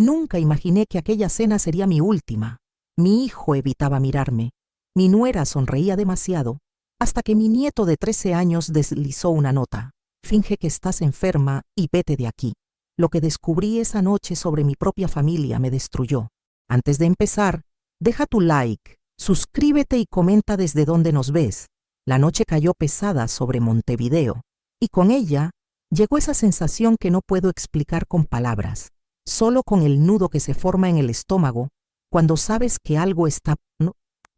Nunca imaginé que aquella cena sería mi última. Mi hijo evitaba mirarme. Mi nuera sonreía demasiado, hasta que mi nieto de 13 años deslizó una nota. Finge que estás enferma y vete de aquí. Lo que descubrí esa noche sobre mi propia familia me destruyó. Antes de empezar, deja tu like, suscríbete y comenta desde dónde nos ves. La noche cayó pesada sobre Montevideo, y con ella llegó esa sensación que no puedo explicar con palabras, solo con el nudo que se forma en el estómago cuando sabes que algo está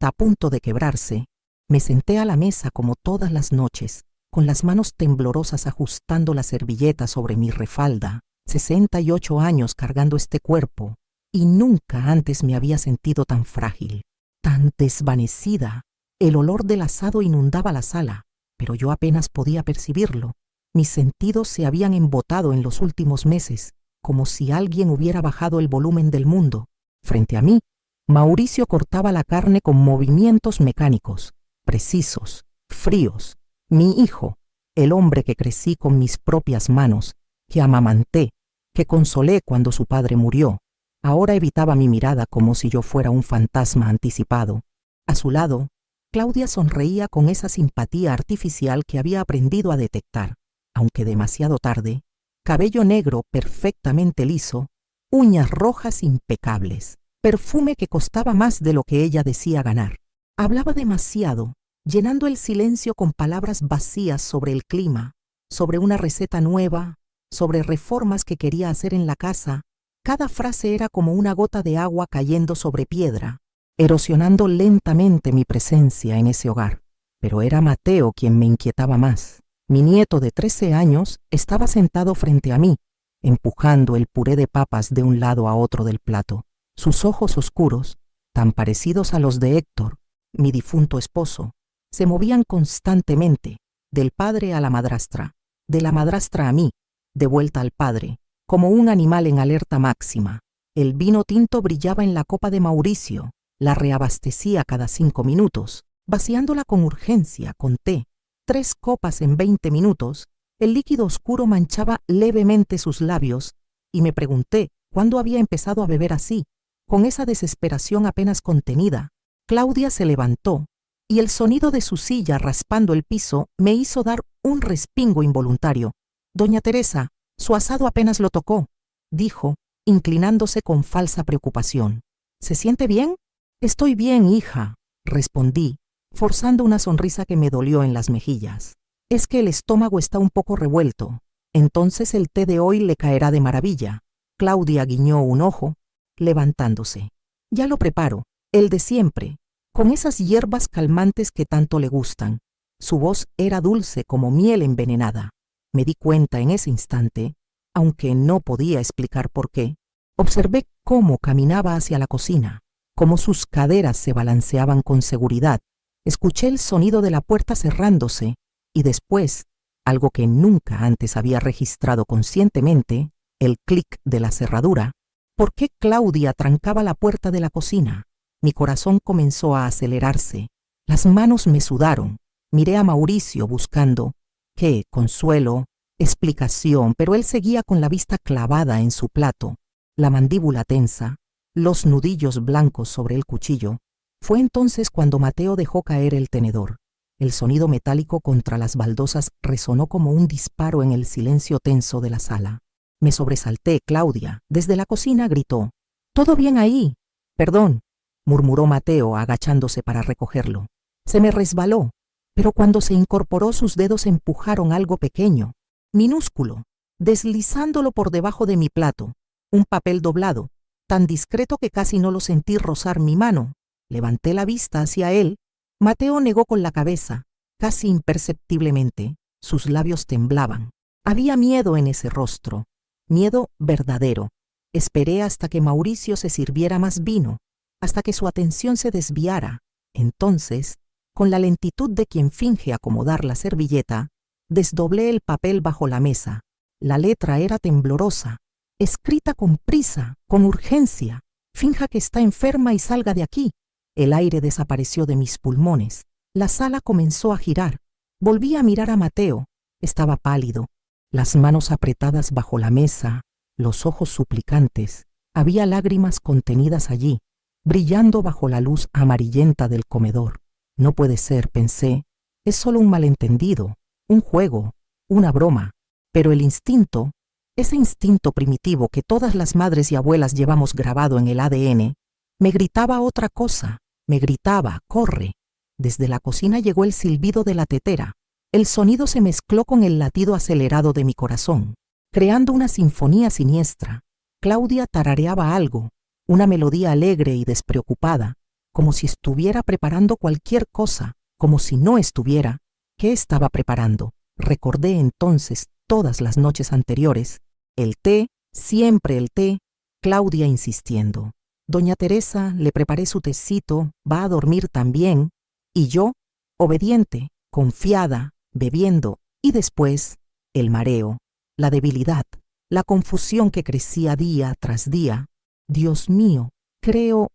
a punto de quebrarse. Me senté a la mesa como todas las noches, con las manos temblorosas ajustando la servilleta sobre mi refalda. 68 años cargando este cuerpo, y nunca antes me había sentido tan frágil, tan desvanecida. El olor del asado inundaba la sala, pero yo apenas podía percibirlo. Mis sentidos se habían embotado en los últimos meses, como si alguien hubiera bajado el volumen del mundo. Frente a mí, Mauricio cortaba la carne con movimientos mecánicos, precisos, fríos. Mi hijo, el hombre que crecí con mis propias manos, que amamanté, que consolé cuando su padre murió, ahora evitaba mi mirada como si yo fuera un fantasma anticipado. A su lado, Claudia sonreía con esa simpatía artificial que había aprendido a detectar, aunque demasiado tarde, cabello negro perfectamente liso, uñas rojas impecables, perfume que costaba más de lo que ella decía ganar. Hablaba demasiado, llenando el silencio con palabras vacías sobre el clima, sobre una receta nueva, sobre reformas que quería hacer en la casa. Cada frase era como una gota de agua cayendo sobre piedra, erosionando lentamente mi presencia en ese hogar. Pero era Mateo quien me inquietaba más. Mi nieto de 13 años estaba sentado frente a mí, empujando el puré de papas de un lado a otro del plato. Sus ojos oscuros, tan parecidos a los de Héctor, mi difunto esposo, se movían constantemente, del padre a la madrastra, de la madrastra a mí, de vuelta al padre, como un animal en alerta máxima. El vino tinto brillaba en la copa de Mauricio, la reabastecía cada 5 minutos, vaciándola con urgencia, con té. 3 copas en 20 minutos, el líquido oscuro manchaba levemente sus labios, y me pregunté cuándo había empezado a beber así, con esa desesperación apenas contenida. Claudia se levantó, y el sonido de su silla raspando el piso me hizo dar un respingo involuntario. «Doña Teresa, su asado apenas lo tocó», dijo, inclinándose con falsa preocupación. «¿Se siente bien?» «Estoy bien, hija», respondí, forzando una sonrisa que me dolió en las mejillas. «Es que el estómago está un poco revuelto. Entonces el té de hoy le caerá de maravilla». Claudia guiñó un ojo, levantándose. «Ya lo preparo, el de siempre, con esas hierbas calmantes que tanto le gustan». Su voz era dulce como miel envenenada. Me di cuenta en ese instante, aunque no podía explicar por qué. Observé cómo caminaba hacia la cocina, cómo sus caderas se balanceaban con seguridad. Escuché el sonido de la puerta cerrándose y después, algo que nunca antes había registrado conscientemente, el clic de la cerradura. ¿Por qué Claudia trancaba la puerta de la cocina? Mi corazón comenzó a acelerarse. Las manos me sudaron. Miré a Mauricio buscando qué consuelo, explicación, pero él seguía con la vista clavada en su plato, la mandíbula tensa, los nudillos blancos sobre el cuchillo. Fue entonces cuando Mateo dejó caer el tenedor. El sonido metálico contra las baldosas resonó como un disparo en el silencio tenso de la sala. Me sobresalté. Claudia, desde la cocina, gritó: «¿Todo bien ahí?» «Perdón», murmuró Mateo agachándose para recogerlo. «Se me resbaló», pero cuando se incorporó sus dedos empujaron algo pequeño, minúsculo, deslizándolo por debajo de mi plato, un papel doblado, tan discreto que casi no lo sentí rozar mi mano. Levanté la vista hacia él. Mateo negó con la cabeza, casi imperceptiblemente. Sus labios temblaban. Había miedo en ese rostro, miedo verdadero. Esperé hasta que Mauricio se sirviera más vino, hasta que su atención se desviara. Entonces, con la lentitud de quien finge acomodar la servilleta, desdoblé el papel bajo la mesa. La letra era temblorosa, escrita con prisa, con urgencia. «Finja que está enferma y salga de aquí». El aire desapareció de mis pulmones. La sala comenzó a girar. Volví a mirar a Mateo. Estaba pálido, las manos apretadas bajo la mesa, los ojos suplicantes. Había lágrimas contenidas allí, brillando bajo la luz amarillenta del comedor. No puede ser, pensé, es solo un malentendido, un juego, una broma. Pero el instinto, ese instinto primitivo que todas las madres y abuelas llevamos grabado en el ADN, me gritaba otra cosa, me gritaba, corre. Desde la cocina llegó el silbido de la tetera. El sonido se mezcló con el latido acelerado de mi corazón, creando una sinfonía siniestra. Claudia tarareaba algo, una melodía alegre y despreocupada, como si estuviera preparando cualquier cosa, como si no estuviera. ¿Qué estaba preparando? Recordé entonces todas las noches anteriores. El té, siempre el té, Claudia insistiendo. Doña Teresa, le preparé su tecito, va a dormir también. Y yo, obediente, confiada, bebiendo, y después, el mareo, la debilidad, la confusión que crecía día tras día. Dios mío, creo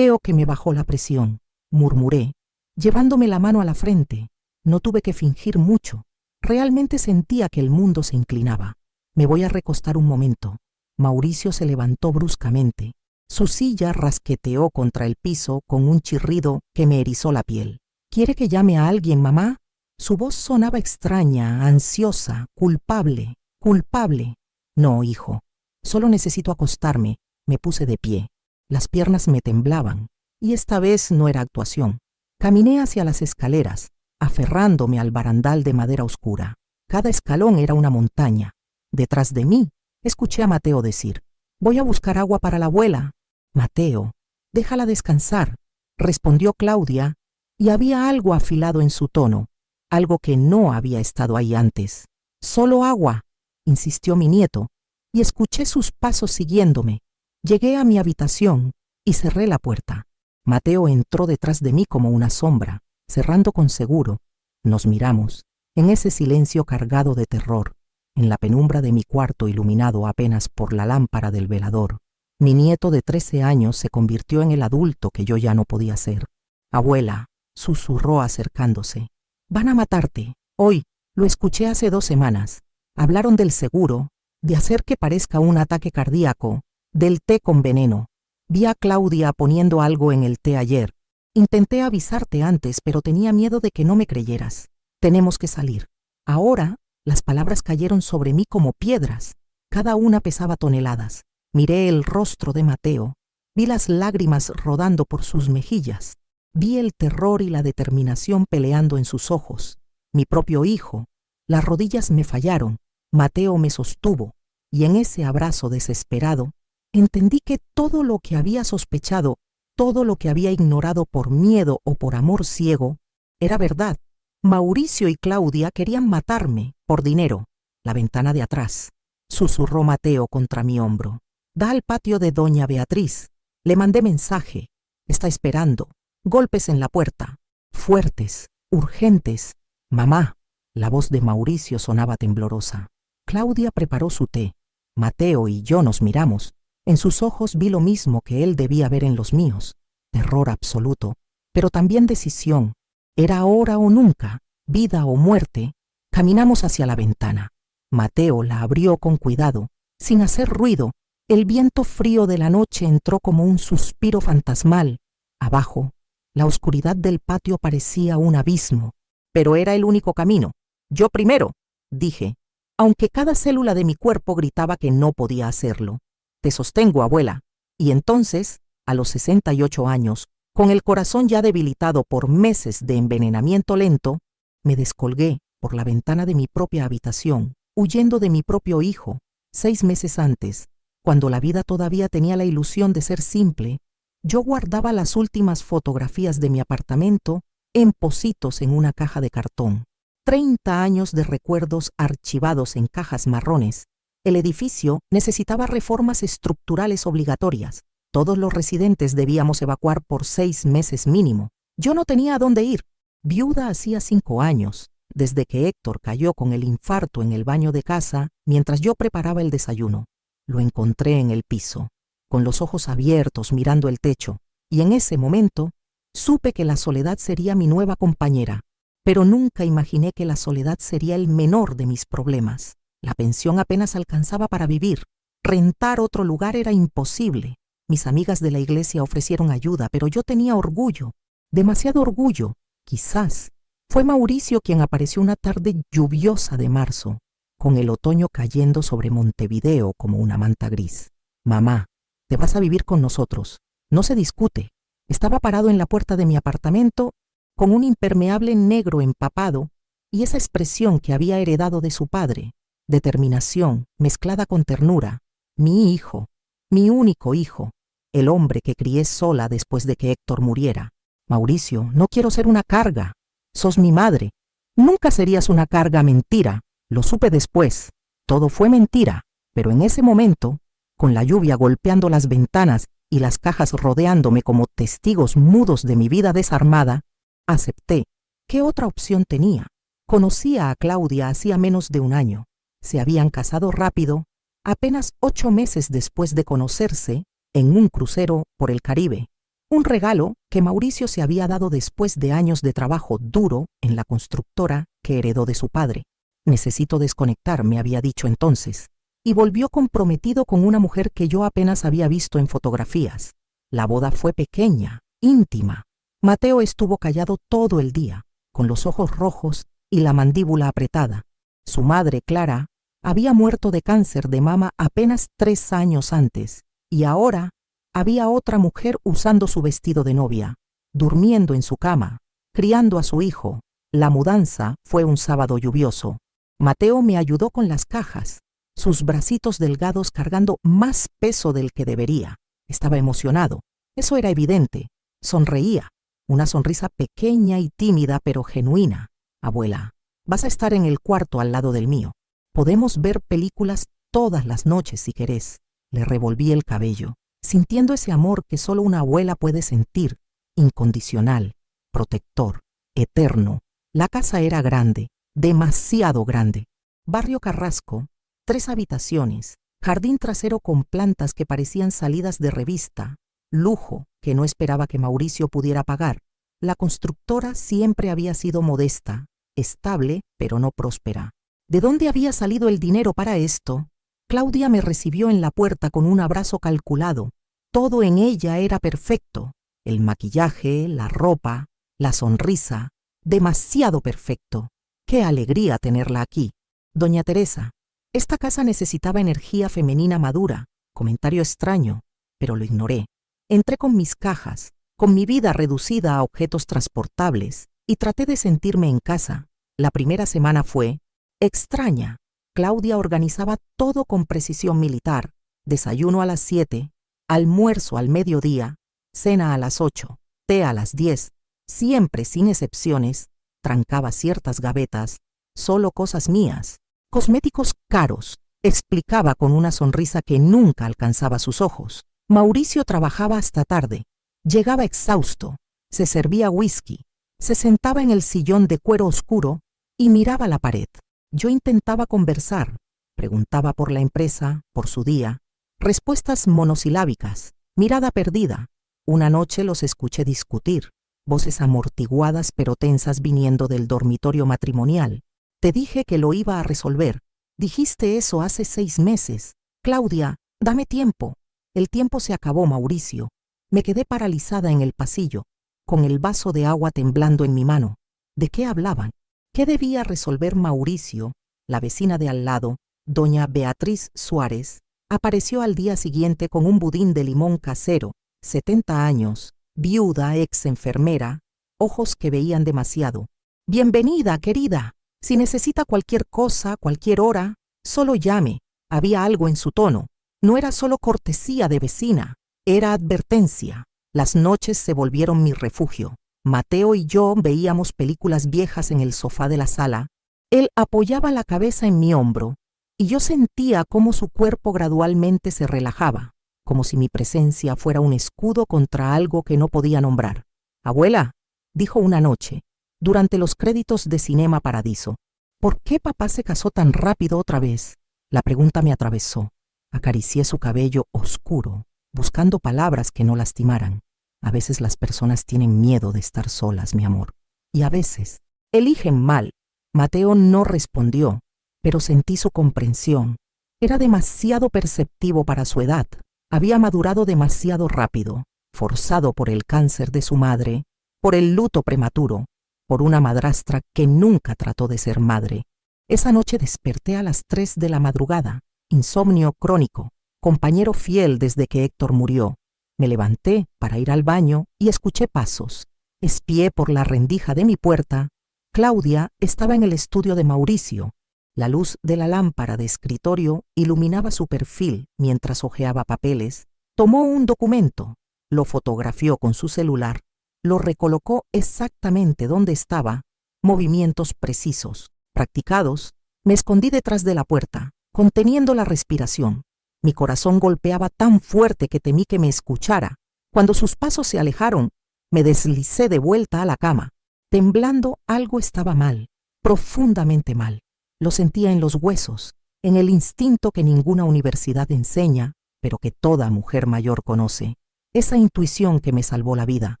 que me bajó la presión, murmuré, llevándome la mano a la frente. No tuve que fingir mucho. Realmente sentía que el mundo se inclinaba. Me voy a recostar un momento. Mauricio se levantó bruscamente. Su silla rasqueteó contra el piso con un chirrido que me erizó la piel. ¿Quiere que llame a alguien, mamá? Su voz sonaba extraña, ansiosa, culpable, culpable. No, hijo, solo necesito acostarme. Me puse de pie. Las piernas me temblaban, y esta vez no era actuación. Caminé hacia las escaleras, aferrándome al barandal de madera oscura. Cada escalón era una montaña. Detrás de mí, escuché a Mateo decir, «Voy a buscar agua para la abuela». «Mateo, déjala descansar», respondió Claudia, y había algo afilado en su tono, algo que no había estado ahí antes. «Solo agua», insistió mi nieto, y escuché sus pasos siguiéndome. Llegué a mi habitación y cerré la puerta. Mateo entró detrás de mí como una sombra, cerrando con seguro. Nos miramos, en ese silencio cargado de terror, en la penumbra de mi cuarto iluminado apenas por la lámpara del velador. Mi nieto de 13 años se convirtió en el adulto que yo ya no podía ser. «Abuela», susurró acercándose, «van a matarte. Hoy, lo escuché hace 2 semanas. Hablaron del seguro, de hacer que parezca un ataque cardíaco, del té con veneno. Vi a Claudia poniendo algo en el té ayer. Intenté avisarte antes, pero tenía miedo de que no me creyeras. Tenemos que salir». Ahora, las palabras cayeron sobre mí como piedras. Cada una pesaba toneladas. Miré el rostro de Mateo. Vi las lágrimas rodando por sus mejillas. Vi el terror y la determinación peleando en sus ojos. Mi propio hijo. Las rodillas me fallaron. Mateo me sostuvo. Y en ese abrazo desesperado, entendí que todo lo que había sospechado, todo lo que había ignorado por miedo o por amor ciego, era verdad. Mauricio y Claudia querían matarme por dinero. La ventana de atrás. Susurró Mateo contra mi hombro. «Da al patio de doña Beatriz. Le mandé mensaje. Está esperando. Golpes en la puerta. Fuertes, urgentes. Mamá». La voz de Mauricio sonaba temblorosa. Claudia preparó su té. Mateo y yo nos miramos. En sus ojos vi lo mismo que él debía ver en los míos. Terror absoluto, pero también decisión. Era ahora o nunca, vida o muerte. Caminamos hacia la ventana. Mateo la abrió con cuidado, sin hacer ruido. El viento frío de la noche entró como un suspiro fantasmal. Abajo, la oscuridad del patio parecía un abismo. Pero era el único camino. «Yo primero», dije, aunque cada célula de mi cuerpo gritaba que no podía hacerlo. «Te sostengo, abuela». Y entonces, a los 68 años, con el corazón ya debilitado por meses de envenenamiento lento, me descolgué por la ventana de mi propia habitación, huyendo de mi propio hijo. 6 meses antes, cuando la vida todavía tenía la ilusión de ser simple, yo guardaba las últimas fotografías de mi apartamento en pocitos en una caja de cartón. 30 años de recuerdos archivados en cajas marrones. El edificio necesitaba reformas estructurales obligatorias. Todos los residentes debíamos evacuar por 6 meses mínimo. Yo no tenía a dónde ir. Viuda hacía 5 años, desde que Héctor cayó con el infarto en el baño de casa mientras yo preparaba el desayuno. Lo encontré en el piso, con los ojos abiertos mirando el techo, y en ese momento supe que la soledad sería mi nueva compañera. Pero nunca imaginé que la soledad sería el menor de mis problemas. La pensión apenas alcanzaba para vivir. Rentar otro lugar era imposible. Mis amigas de la iglesia ofrecieron ayuda, pero yo tenía orgullo, demasiado orgullo. Quizás fue Mauricio quien apareció una tarde lluviosa de marzo, con el otoño cayendo sobre Montevideo como una manta gris. Mamá, te vas a vivir con nosotros. No se discute. Estaba parado en la puerta de mi apartamento con un impermeable negro empapado y esa expresión que había heredado de su padre, determinación mezclada con ternura. Mi hijo, mi único hijo, el hombre que crié sola después de que Héctor muriera. Mauricio, no quiero ser una carga. Sos mi madre. Nunca serías una carga, mentira. Lo supe después. Todo fue mentira, pero en ese momento, con la lluvia golpeando las ventanas y las cajas rodeándome como testigos mudos de mi vida desarmada, acepté. ¿Qué otra opción tenía? Conocía a Claudia hacía menos de un año. Se habían casado rápido, apenas 8 meses después de conocerse, en un crucero por el Caribe. Un regalo que Mauricio se había dado después de años de trabajo duro en la constructora que heredó de su padre. Necesito desconectar, me había dicho entonces, y volvió comprometido con una mujer que yo apenas había visto en fotografías. La boda fue pequeña, íntima. Mateo estuvo callado todo el día, con los ojos rojos y la mandíbula apretada. Su madre, Clara, había muerto de cáncer de mama apenas 3 años antes, y ahora había otra mujer usando su vestido de novia, durmiendo en su cama, criando a su hijo. La mudanza fue un sábado lluvioso. Mateo me ayudó con las cajas, sus bracitos delgados cargando más peso del que debería. Estaba emocionado, eso era evidente. Sonreía, una sonrisa pequeña y tímida pero genuina. Abuela, vas a estar en el cuarto al lado del mío. Podemos ver películas todas las noches si querés. Le revolví el cabello, sintiendo ese amor que solo una abuela puede sentir, incondicional, protector, eterno. La casa era grande, demasiado grande. Barrio Carrasco, 3 habitaciones, jardín trasero con plantas que parecían salidas de revista, lujo que no esperaba que Mauricio pudiera pagar. La constructora siempre había sido modesta, estable, pero no próspera. ¿De dónde había salido el dinero para esto? Claudia me recibió en la puerta con un abrazo calculado. Todo en ella era perfecto. El maquillaje, la ropa, la sonrisa, demasiado perfecto. ¡Qué alegría tenerla aquí! Doña Teresa, esta casa necesitaba energía femenina madura. Comentario extraño, pero lo ignoré. Entré con mis cajas, con mi vida reducida a objetos transportables, y traté de sentirme en casa. La primera semana fue extraña. Claudia organizaba todo con precisión militar. Desayuno a las 7, almuerzo al mediodía, cena a las 8, té a las 10. Siempre, sin excepciones, trancaba ciertas gavetas, solo cosas mías. Cosméticos caros, explicaba con una sonrisa que nunca alcanzaba sus ojos. Mauricio trabajaba hasta tarde. Llegaba exhausto, se servía whisky, se sentaba en el sillón de cuero oscuro y miraba la pared. Yo intentaba conversar, preguntaba por la empresa, por su día, respuestas monosilábicas, mirada perdida. Una noche los escuché discutir, voces amortiguadas pero tensas viniendo del dormitorio matrimonial. Te dije que lo iba a resolver. Dijiste eso hace 6 meses. Claudia, dame tiempo. El tiempo se acabó, Mauricio. Me quedé paralizada en el pasillo, con el vaso de agua temblando en mi mano. ¿De qué hablaban? ¿Qué debía resolver Mauricio? La vecina de al lado, doña Beatriz Suárez, apareció al día siguiente con un budín de limón casero, 70 años, viuda, ex enfermera, ojos que veían demasiado. Bienvenida, querida. Si necesita cualquier cosa, cualquier hora, solo llame. Había algo en su tono. No era solo cortesía de vecina, era advertencia. Las noches se volvieron mi refugio. Mateo y yo veíamos películas viejas en el sofá de la sala. Él apoyaba la cabeza en mi hombro y yo sentía cómo su cuerpo gradualmente se relajaba, como si mi presencia fuera un escudo contra algo que no podía nombrar. Abuela, dijo una noche, durante los créditos de Cinema Paradiso, ¿por qué papá se casó tan rápido otra vez? La pregunta me atravesó. Acaricié su cabello oscuro, buscando palabras que no lastimaran. A veces las personas tienen miedo de estar solas, mi amor. Y a veces eligen mal. Mateo no respondió, pero sentí su comprensión. Era demasiado perceptivo para su edad. Había madurado demasiado rápido, forzado por el cáncer de su madre, por el luto prematuro, por una madrastra que nunca trató de ser madre. Esa noche desperté a las 3 de la madrugada, insomnio crónico, compañero fiel desde que Héctor murió. Me levanté para ir al baño y escuché pasos. Espié por la rendija de mi puerta. Claudia estaba en el estudio de Mauricio. La luz de la lámpara de escritorio iluminaba su perfil mientras hojeaba papeles. Tomó un documento, lo fotografió con su celular, lo recolocó exactamente donde estaba, movimientos precisos, practicados. Me escondí detrás de la puerta, conteniendo la respiración. Mi corazón golpeaba tan fuerte que temí que me escuchara. Cuando sus pasos se alejaron, me deslicé de vuelta a la cama. Temblando, algo estaba mal, profundamente mal. Lo sentía en los huesos, en el instinto que ninguna universidad enseña, pero que toda mujer mayor conoce. Esa intuición que me salvó la vida,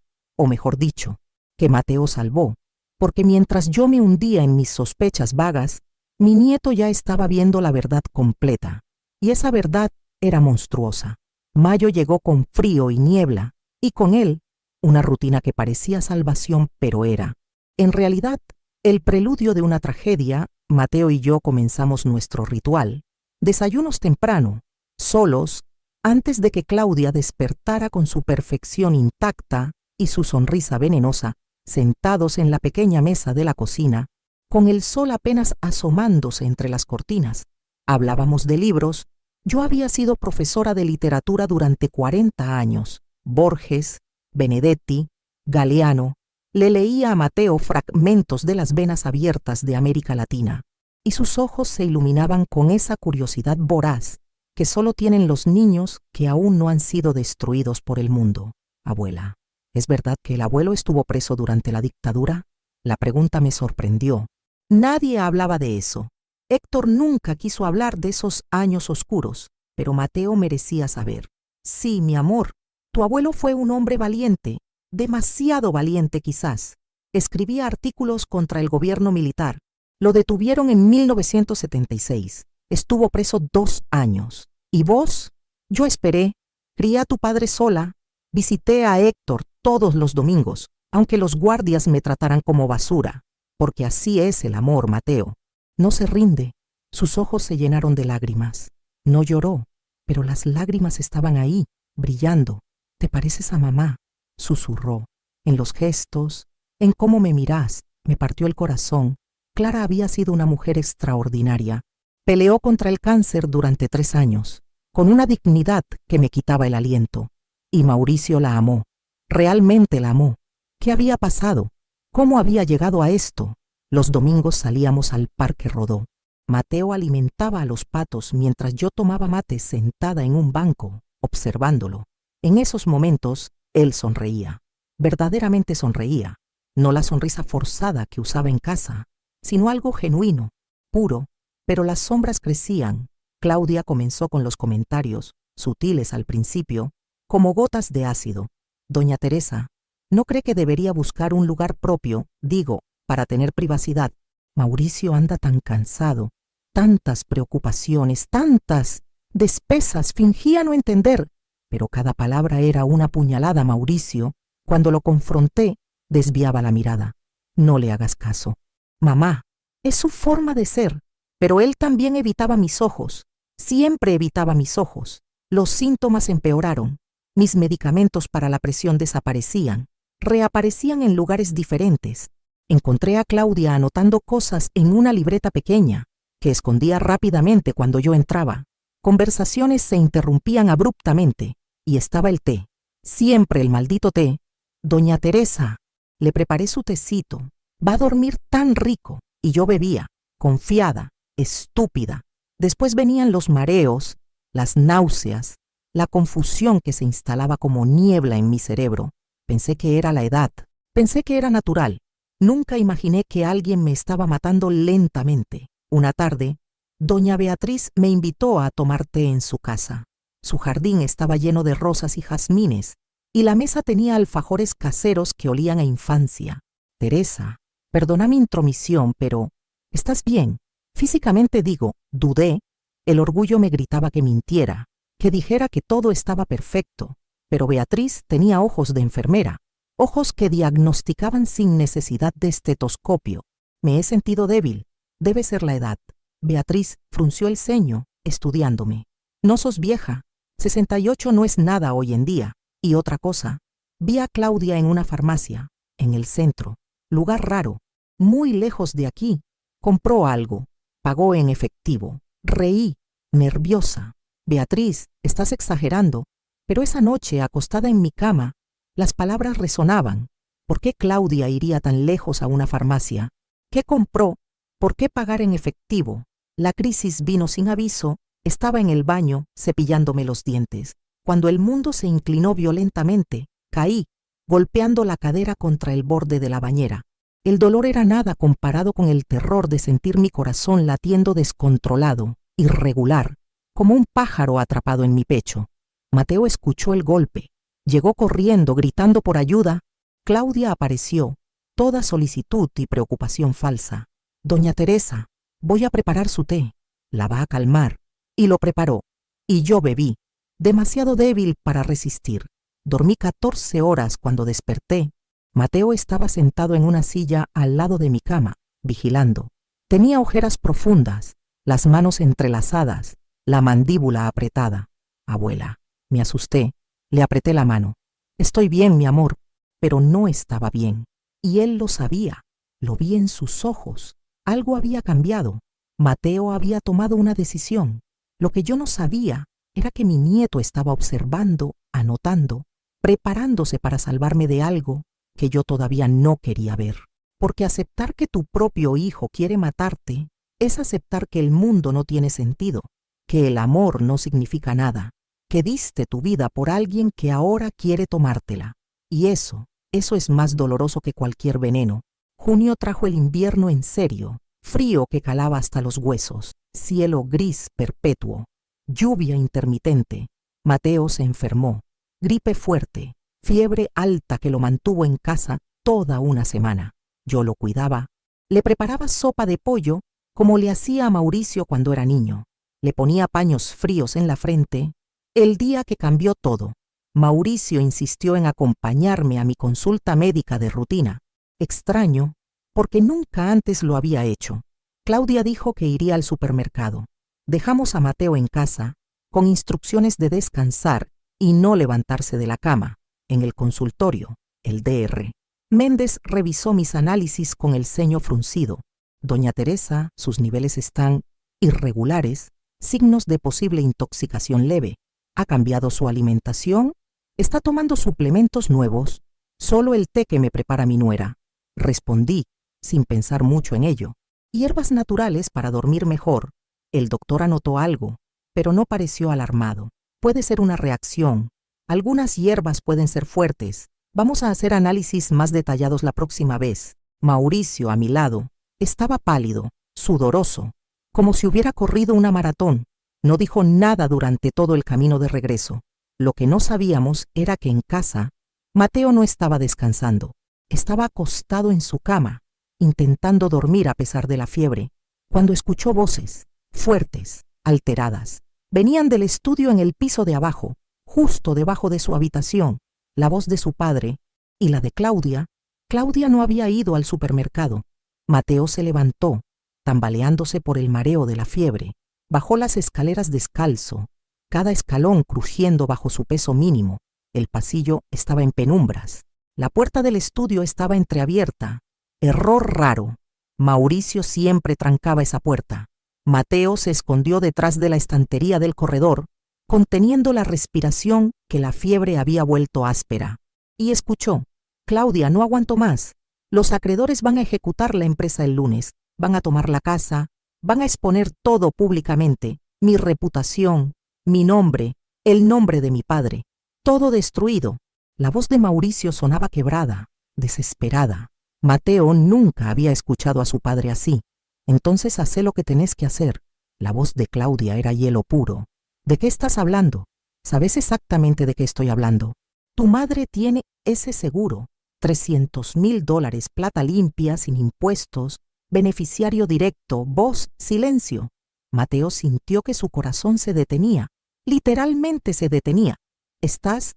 o mejor dicho, que Mateo salvó, porque mientras yo me hundía en mis sospechas vagas, mi nieto ya estaba viendo la verdad completa. Y esa verdad era monstruosa. Mayo llegó con frío y niebla, y con él, una rutina que parecía salvación, pero era, en realidad, el preludio de una tragedia. Mateo y yo comenzamos nuestro ritual. Desayunos temprano, solos, antes de que Claudia despertara con su perfección intacta y su sonrisa venenosa, sentados en la pequeña mesa de la cocina, con el sol apenas asomándose entre las cortinas. Hablábamos de libros. Yo había sido profesora de literatura durante 40 años. Borges, Benedetti, Galeano. Le leía a Mateo fragmentos de las venas abiertas de América Latina, y sus ojos se iluminaban con esa curiosidad voraz que solo tienen los niños que aún no han sido destruidos por el mundo. Abuela, ¿es verdad que el abuelo estuvo preso durante la dictadura? La pregunta me sorprendió. Nadie hablaba de eso. Héctor nunca quiso hablar de esos años oscuros, pero Mateo merecía saber. Sí, mi amor, tu abuelo fue un hombre valiente, demasiado valiente quizás. Escribía artículos contra el gobierno militar. Lo detuvieron en 1976. Estuvo preso 2 años. ¿Y vos? Yo esperé. Crié a tu padre sola. Visité a Héctor todos los domingos, aunque los guardias me trataran como basura. Porque así es el amor, Mateo. No se rinde. Sus ojos se llenaron de lágrimas. No lloró, pero las lágrimas estaban ahí, brillando. ¿Te pareces a mamá?, susurró. En los gestos, en cómo me mirás, me partió el corazón. Clara había sido una mujer extraordinaria. Peleó contra el cáncer durante 3 años, con una dignidad que me quitaba el aliento. Y Mauricio la amó. Realmente la amó. ¿Qué había pasado? ¿Cómo había llegado a esto? Los domingos salíamos al Parque Rodó. Mateo alimentaba a los patos mientras yo tomaba mate sentada en un banco, observándolo. En esos momentos, él sonreía. Verdaderamente sonreía. No la sonrisa forzada que usaba en casa, sino algo genuino, puro. Pero las sombras crecían. Claudia comenzó con los comentarios, sutiles al principio, como gotas de ácido. Doña Teresa, ¿no cree que debería buscar un lugar propio, digo, para tener privacidad? Mauricio anda tan cansado, tantas preocupaciones, tantas despesas. Fingía no entender, pero cada palabra era una puñalada. Mauricio, cuando lo confronté, desviaba la mirada. No le hagas caso. Mamá, es su forma de ser, pero él también evitaba mis ojos. Siempre evitaba mis ojos. Los síntomas empeoraron. Mis medicamentos para la presión desaparecían. Reaparecían en lugares diferentes. Encontré a Claudia anotando cosas en una libreta pequeña, que escondía rápidamente cuando yo entraba. Conversaciones se interrumpían abruptamente, y estaba el té. Siempre el maldito té. Doña Teresa, le preparé su tecito. Va a dormir tan rico. Y yo bebía, confiada, estúpida. Después venían los mareos, las náuseas, la confusión que se instalaba como niebla en mi cerebro. Pensé que era la edad. Pensé que era natural. Nunca imaginé que alguien me estaba matando lentamente. Una tarde, doña Beatriz me invitó a tomar té en su casa. Su jardín estaba lleno de rosas y jazmines, y la mesa tenía alfajores caseros que olían a infancia. Teresa, perdona mi intromisión, pero ¿estás bien? Físicamente digo, dudé. El orgullo me gritaba que mintiera, que dijera que todo estaba perfecto, pero Beatriz tenía ojos de enfermera, ojos que diagnosticaban sin necesidad de estetoscopio. Me he sentido débil, debe ser la edad. Beatriz frunció el ceño, estudiándome. No sos vieja, 68 no es nada hoy en día. Y otra cosa, vi a Claudia en una farmacia, en el centro, lugar raro, muy lejos de aquí. Compró algo, pagó en efectivo. Reí, nerviosa. Beatriz, estás exagerando. Pero esa noche, acostada en mi cama, las palabras resonaban. ¿Por qué Claudia iría tan lejos a una farmacia? ¿Qué compró? ¿Por qué pagar en efectivo? La crisis vino sin aviso. Estaba en el baño, cepillándome los dientes. Cuando el mundo se inclinó violentamente, caí, golpeando la cadera contra el borde de la bañera. El dolor era nada comparado con el terror de sentir mi corazón latiendo descontrolado, irregular, como un pájaro atrapado en mi pecho. Mateo escuchó el golpe. Llegó corriendo, gritando por ayuda. Claudia apareció, toda solicitud y preocupación falsa. Doña Teresa, voy a preparar su té. La va a calmar. Y lo preparó. Y yo bebí, demasiado débil para resistir. Dormí 14 horas cuando desperté. Mateo estaba sentado en una silla al lado de mi cama, vigilando. Tenía ojeras profundas, las manos entrelazadas, la mandíbula apretada. Abuela, me asusté, le apreté la mano. Estoy bien, mi amor, pero no estaba bien. Y él lo sabía, lo vi en sus ojos. Algo había cambiado. Mateo había tomado una decisión. Lo que yo no sabía era que mi nieto estaba observando, anotando, preparándose para salvarme de algo que yo todavía no quería ver. Porque aceptar que tu propio hijo quiere matarte es aceptar que el mundo no tiene sentido, que el amor no significa nada, que diste tu vida por alguien que ahora quiere tomártela. Y eso es más doloroso que cualquier veneno. Junio trajo el invierno en serio, frío que calaba hasta los huesos, cielo gris perpetuo, lluvia intermitente. Mateo se enfermó, gripe fuerte, fiebre alta que lo mantuvo en casa toda una semana. Yo lo cuidaba, le preparaba sopa de pollo como le hacía a Mauricio cuando era niño. Le ponía paños fríos en la frente. El día que cambió todo, Mauricio insistió en acompañarme a mi consulta médica de rutina. Extraño, porque nunca antes lo había hecho. Claudia dijo que iría al supermercado. Dejamos a Mateo en casa, con instrucciones de descansar y no levantarse de la cama. En el consultorio, el DR. Méndez revisó mis análisis con el ceño fruncido. Doña Teresa, sus niveles están irregulares, signos de posible intoxicación leve. ¿Ha cambiado su alimentación? ¿Está tomando suplementos nuevos? Solo el té que me prepara mi nuera. Respondí, sin pensar mucho en ello. Hierbas naturales para dormir mejor. El doctor anotó algo, pero no pareció alarmado. Puede ser una reacción. Algunas hierbas pueden ser fuertes. Vamos a hacer análisis más detallados la próxima vez. Mauricio, a mi lado, estaba pálido, sudoroso, como si hubiera corrido una maratón. No dijo nada durante todo el camino de regreso. Lo que no sabíamos era que en casa, Mateo no estaba descansando. Estaba acostado en su cama, intentando dormir a pesar de la fiebre, cuando escuchó voces, fuertes, alteradas. Venían del estudio en el piso de abajo, justo debajo de su habitación, la voz de su padre y la de Claudia. Claudia no había ido al supermercado. Mateo se levantó, tambaleándose por el mareo de la fiebre. Bajó las escaleras descalzo, cada escalón crujiendo bajo su peso mínimo. El pasillo estaba en penumbras. La puerta del estudio estaba entreabierta. Error raro. Mauricio siempre trancaba esa puerta. Mateo se escondió detrás de la estantería del corredor, conteniendo la respiración que la fiebre había vuelto áspera. Y escuchó. Claudia, no aguanto más. Los acreedores van a ejecutar la empresa el lunes. Van a tomar la casa. Van a exponer todo públicamente. Mi reputación, mi nombre, el nombre de mi padre. Todo destruido. La voz de Mauricio sonaba quebrada, desesperada. Mateo nunca había escuchado a su padre así. Entonces hacé lo que tenés que hacer. La voz de Claudia era hielo puro. ¿De qué estás hablando? Sabes exactamente de qué estoy hablando. Tu madre tiene ese seguro. $300,000, plata limpia, sin impuestos, beneficiario directo, vos, silencio. Mateo sintió que su corazón se detenía. Literalmente se detenía. ¿Estás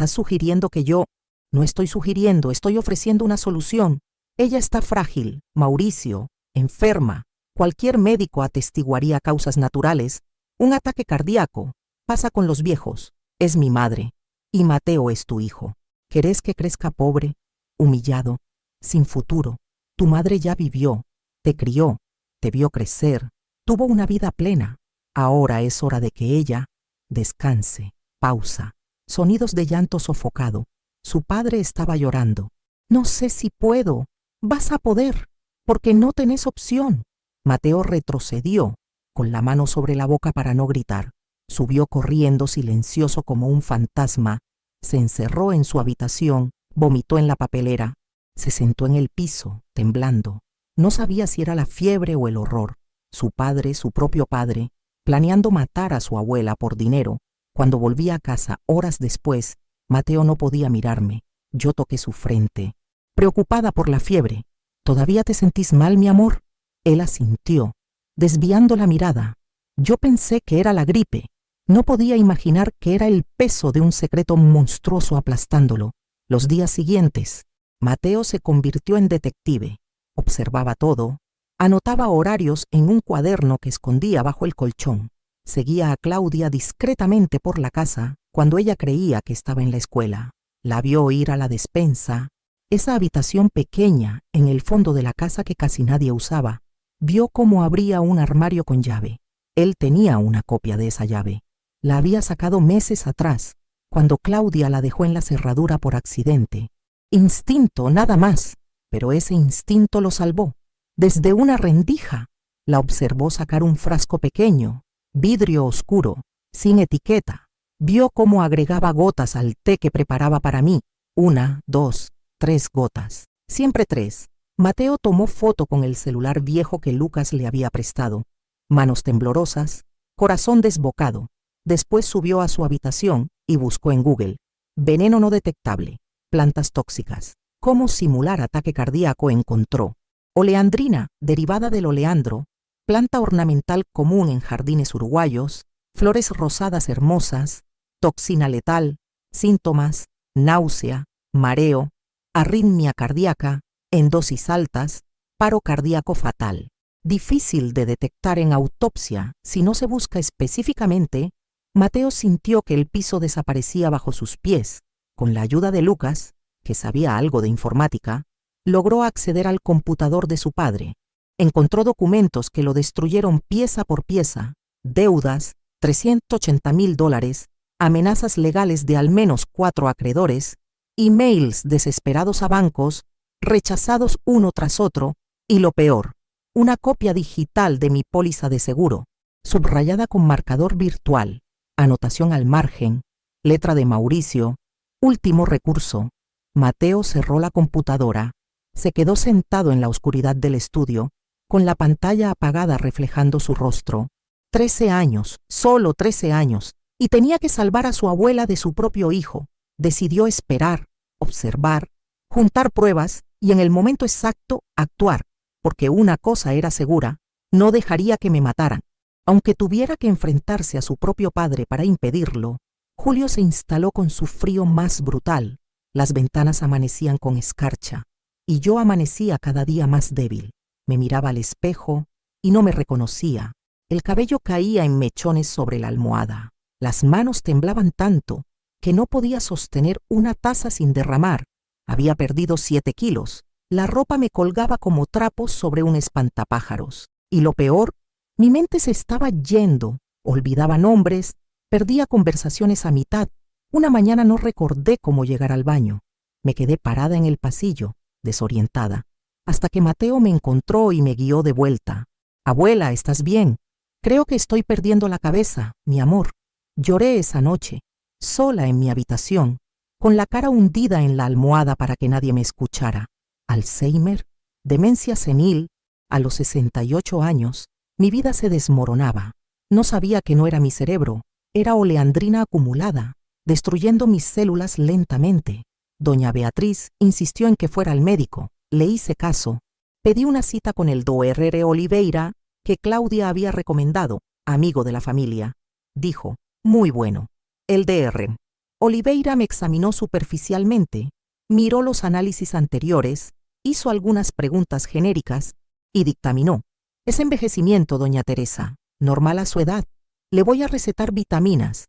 sugiriendo que yo? No estoy sugiriendo, estoy ofreciendo una solución. Ella está frágil, Mauricio, enferma. Cualquier médico atestiguaría causas naturales. Un ataque cardíaco. Pasa con los viejos. Es mi madre. Y Mateo es tu hijo. ¿Querés que crezca pobre, humillado, sin futuro? Tu madre ya vivió, te crió, te vio crecer, tuvo una vida plena. Ahora es hora de que ella descanse. Pausa. Sonidos de llanto sofocado. Su padre estaba llorando. No sé si puedo. Vas a poder, porque no tenés opción. Mateo retrocedió, con la mano sobre la boca para no gritar. Subió corriendo silencioso como un fantasma. Se encerró en su habitación, vomitó en la papelera. Se sentó en el piso, temblando. No sabía si era la fiebre o el horror. Su padre, su propio padre, planeando matar a su abuela por dinero. Cuando volví a casa horas después, Mateo no podía mirarme. Yo toqué su frente, preocupada por la fiebre. ¿Todavía te sentís mal, mi amor? Él asintió, desviando la mirada. Yo pensé que era la gripe. No podía imaginar que era el peso de un secreto monstruoso aplastándolo. Los días siguientes, Mateo se convirtió en detective. Observaba todo, anotaba horarios en un cuaderno que escondía bajo el colchón. Seguía a Claudia discretamente por la casa cuando ella creía que estaba en la escuela. La vio ir a la despensa, esa habitación pequeña en el fondo de la casa que casi nadie usaba. Vio cómo abría un armario con llave. Él tenía una copia de esa llave. La había sacado meses atrás, cuando Claudia la dejó en la cerradura por accidente. Instinto, nada más, pero ese instinto lo salvó. Desde una rendija, la observó sacar un frasco pequeño, vidrio oscuro, sin etiqueta. Vio cómo agregaba gotas al té que preparaba para mí. 1, 2, 3 gotas. Siempre 3. Mateo tomó foto con el celular viejo que Lucas le había prestado. Manos temblorosas, corazón desbocado. Después subió a su habitación y buscó en Google. Veneno no detectable. Plantas tóxicas. ¿Cómo simular ataque cardíaco? Encontró. Oleandrina, derivada del oleandro, planta ornamental común en jardines uruguayos, flores rosadas hermosas, toxina letal, síntomas, náusea, mareo, arritmia cardíaca, en dosis altas, paro cardíaco fatal. Difícil de detectar en autopsia si no se busca específicamente. Mateo sintió que el piso desaparecía bajo sus pies. Con la ayuda de Lucas, que sabía algo de informática, logró acceder al computador de su padre. Encontró documentos que lo destruyeron pieza por pieza, deudas, $380,000, amenazas legales de al menos 4 acreedores, emails desesperados a bancos, rechazados uno tras otro, y lo peor, una copia digital de mi póliza de seguro, subrayada con marcador virtual, anotación al margen, letra de Mauricio, último recurso. Mateo cerró la computadora, se quedó sentado en la oscuridad del estudio, con la pantalla apagada reflejando su rostro. 13 años, solo 13 años, y tenía que salvar a su abuela de su propio hijo. Decidió esperar, observar, juntar pruebas y en el momento exacto actuar, porque una cosa era segura, no dejaría que me mataran. Aunque tuviera que enfrentarse a su propio padre para impedirlo, Julio se instaló con su frío más brutal. Las ventanas amanecían con escarcha, y yo amanecía cada día más débil. Me miraba al espejo y no me reconocía. El cabello caía en mechones sobre la almohada. Las manos temblaban tanto que no podía sostener una taza sin derramar. Había perdido 7 kilos. La ropa me colgaba como trapos sobre un espantapájaros. Y lo peor, mi mente se estaba yendo. Olvidaba nombres, perdía conversaciones a mitad. Una mañana no recordé cómo llegar al baño. Me quedé parada en el pasillo, desorientada, hasta que Mateo me encontró y me guió de vuelta. Abuela, ¿estás bien? Creo que estoy perdiendo la cabeza, mi amor. Lloré esa noche, sola en mi habitación, con la cara hundida en la almohada para que nadie me escuchara. Alzheimer, demencia senil, a los 68 años, mi vida se desmoronaba. No sabía que no era mi cerebro, era oleandrina acumulada, destruyendo mis células lentamente. Doña Beatriz insistió en que fuera al médico. Le hice caso. Pedí una cita con el Dr. Oliveira que Claudia había recomendado, amigo de la familia. Dijo, muy bueno. El Dr. Oliveira me examinó superficialmente, miró los análisis anteriores, hizo algunas preguntas genéricas y dictaminó. Es envejecimiento, doña Teresa, normal a su edad. Le voy a recetar vitaminas,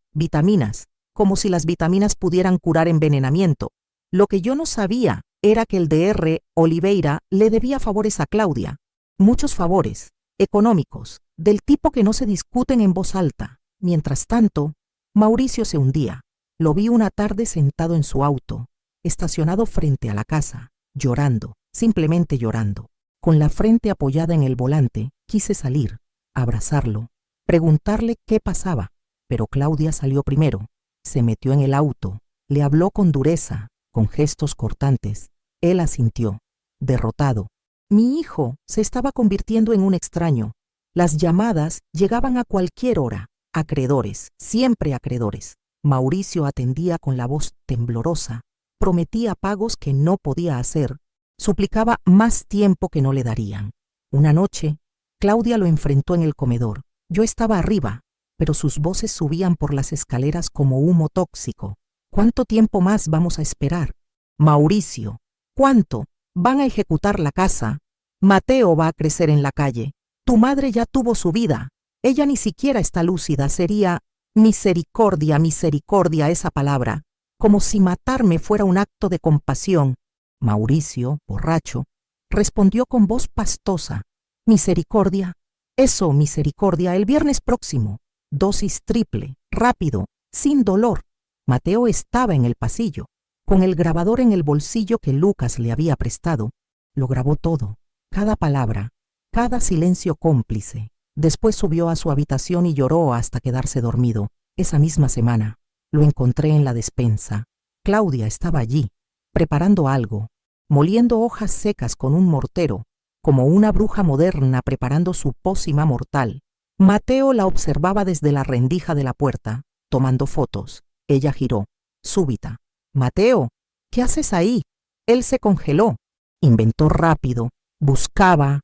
como si las vitaminas pudieran curar envenenamiento. Lo que yo no sabía era que el Dr. Oliveira le debía favores a Claudia. Muchos favores, económicos, del tipo que no se discuten en voz alta. Mientras tanto, Mauricio se hundía. Lo vi una tarde sentado en su auto, estacionado frente a la casa, llorando, simplemente llorando. Con la frente apoyada en el volante, quise salir, abrazarlo, preguntarle qué pasaba, pero Claudia salió primero, se metió en el auto, le habló con dureza, con gestos cortantes. Él asintió, derrotado. Mi hijo se estaba convirtiendo en un extraño. Las llamadas llegaban a cualquier hora, acreedores, siempre acreedores. Mauricio atendía con la voz temblorosa, prometía pagos que no podía hacer, suplicaba más tiempo que no le darían. Una noche, Claudia lo enfrentó en el comedor. Yo estaba arriba, pero sus voces subían por las escaleras como humo tóxico. ¿Cuánto tiempo más vamos a esperar? Mauricio, ¿cuánto? Van a ejecutar la casa. Mateo va a crecer en la calle. Tu madre ya tuvo su vida. Ella ni siquiera está lúcida. Sería misericordia, misericordia esa palabra, como si matarme fuera un acto de compasión. Mauricio, borracho, respondió con voz pastosa. Misericordia. Eso, misericordia, el viernes próximo. Dosis triple, rápido, sin dolor. Mateo estaba en el pasillo, con el grabador en el bolsillo que Lucas le había prestado. Lo grabó todo, cada palabra, cada silencio cómplice. Después subió a su habitación y lloró hasta quedarse dormido. Esa misma semana, lo encontré en la despensa. Claudia estaba allí, preparando algo, moliendo hojas secas con un mortero, como una bruja moderna preparando su pócima mortal. Mateo la observaba desde la rendija de la puerta, tomando fotos. Ella giró, súbita. «Mateo, ¿qué haces ahí?» Él se congeló. Inventó rápido. Buscaba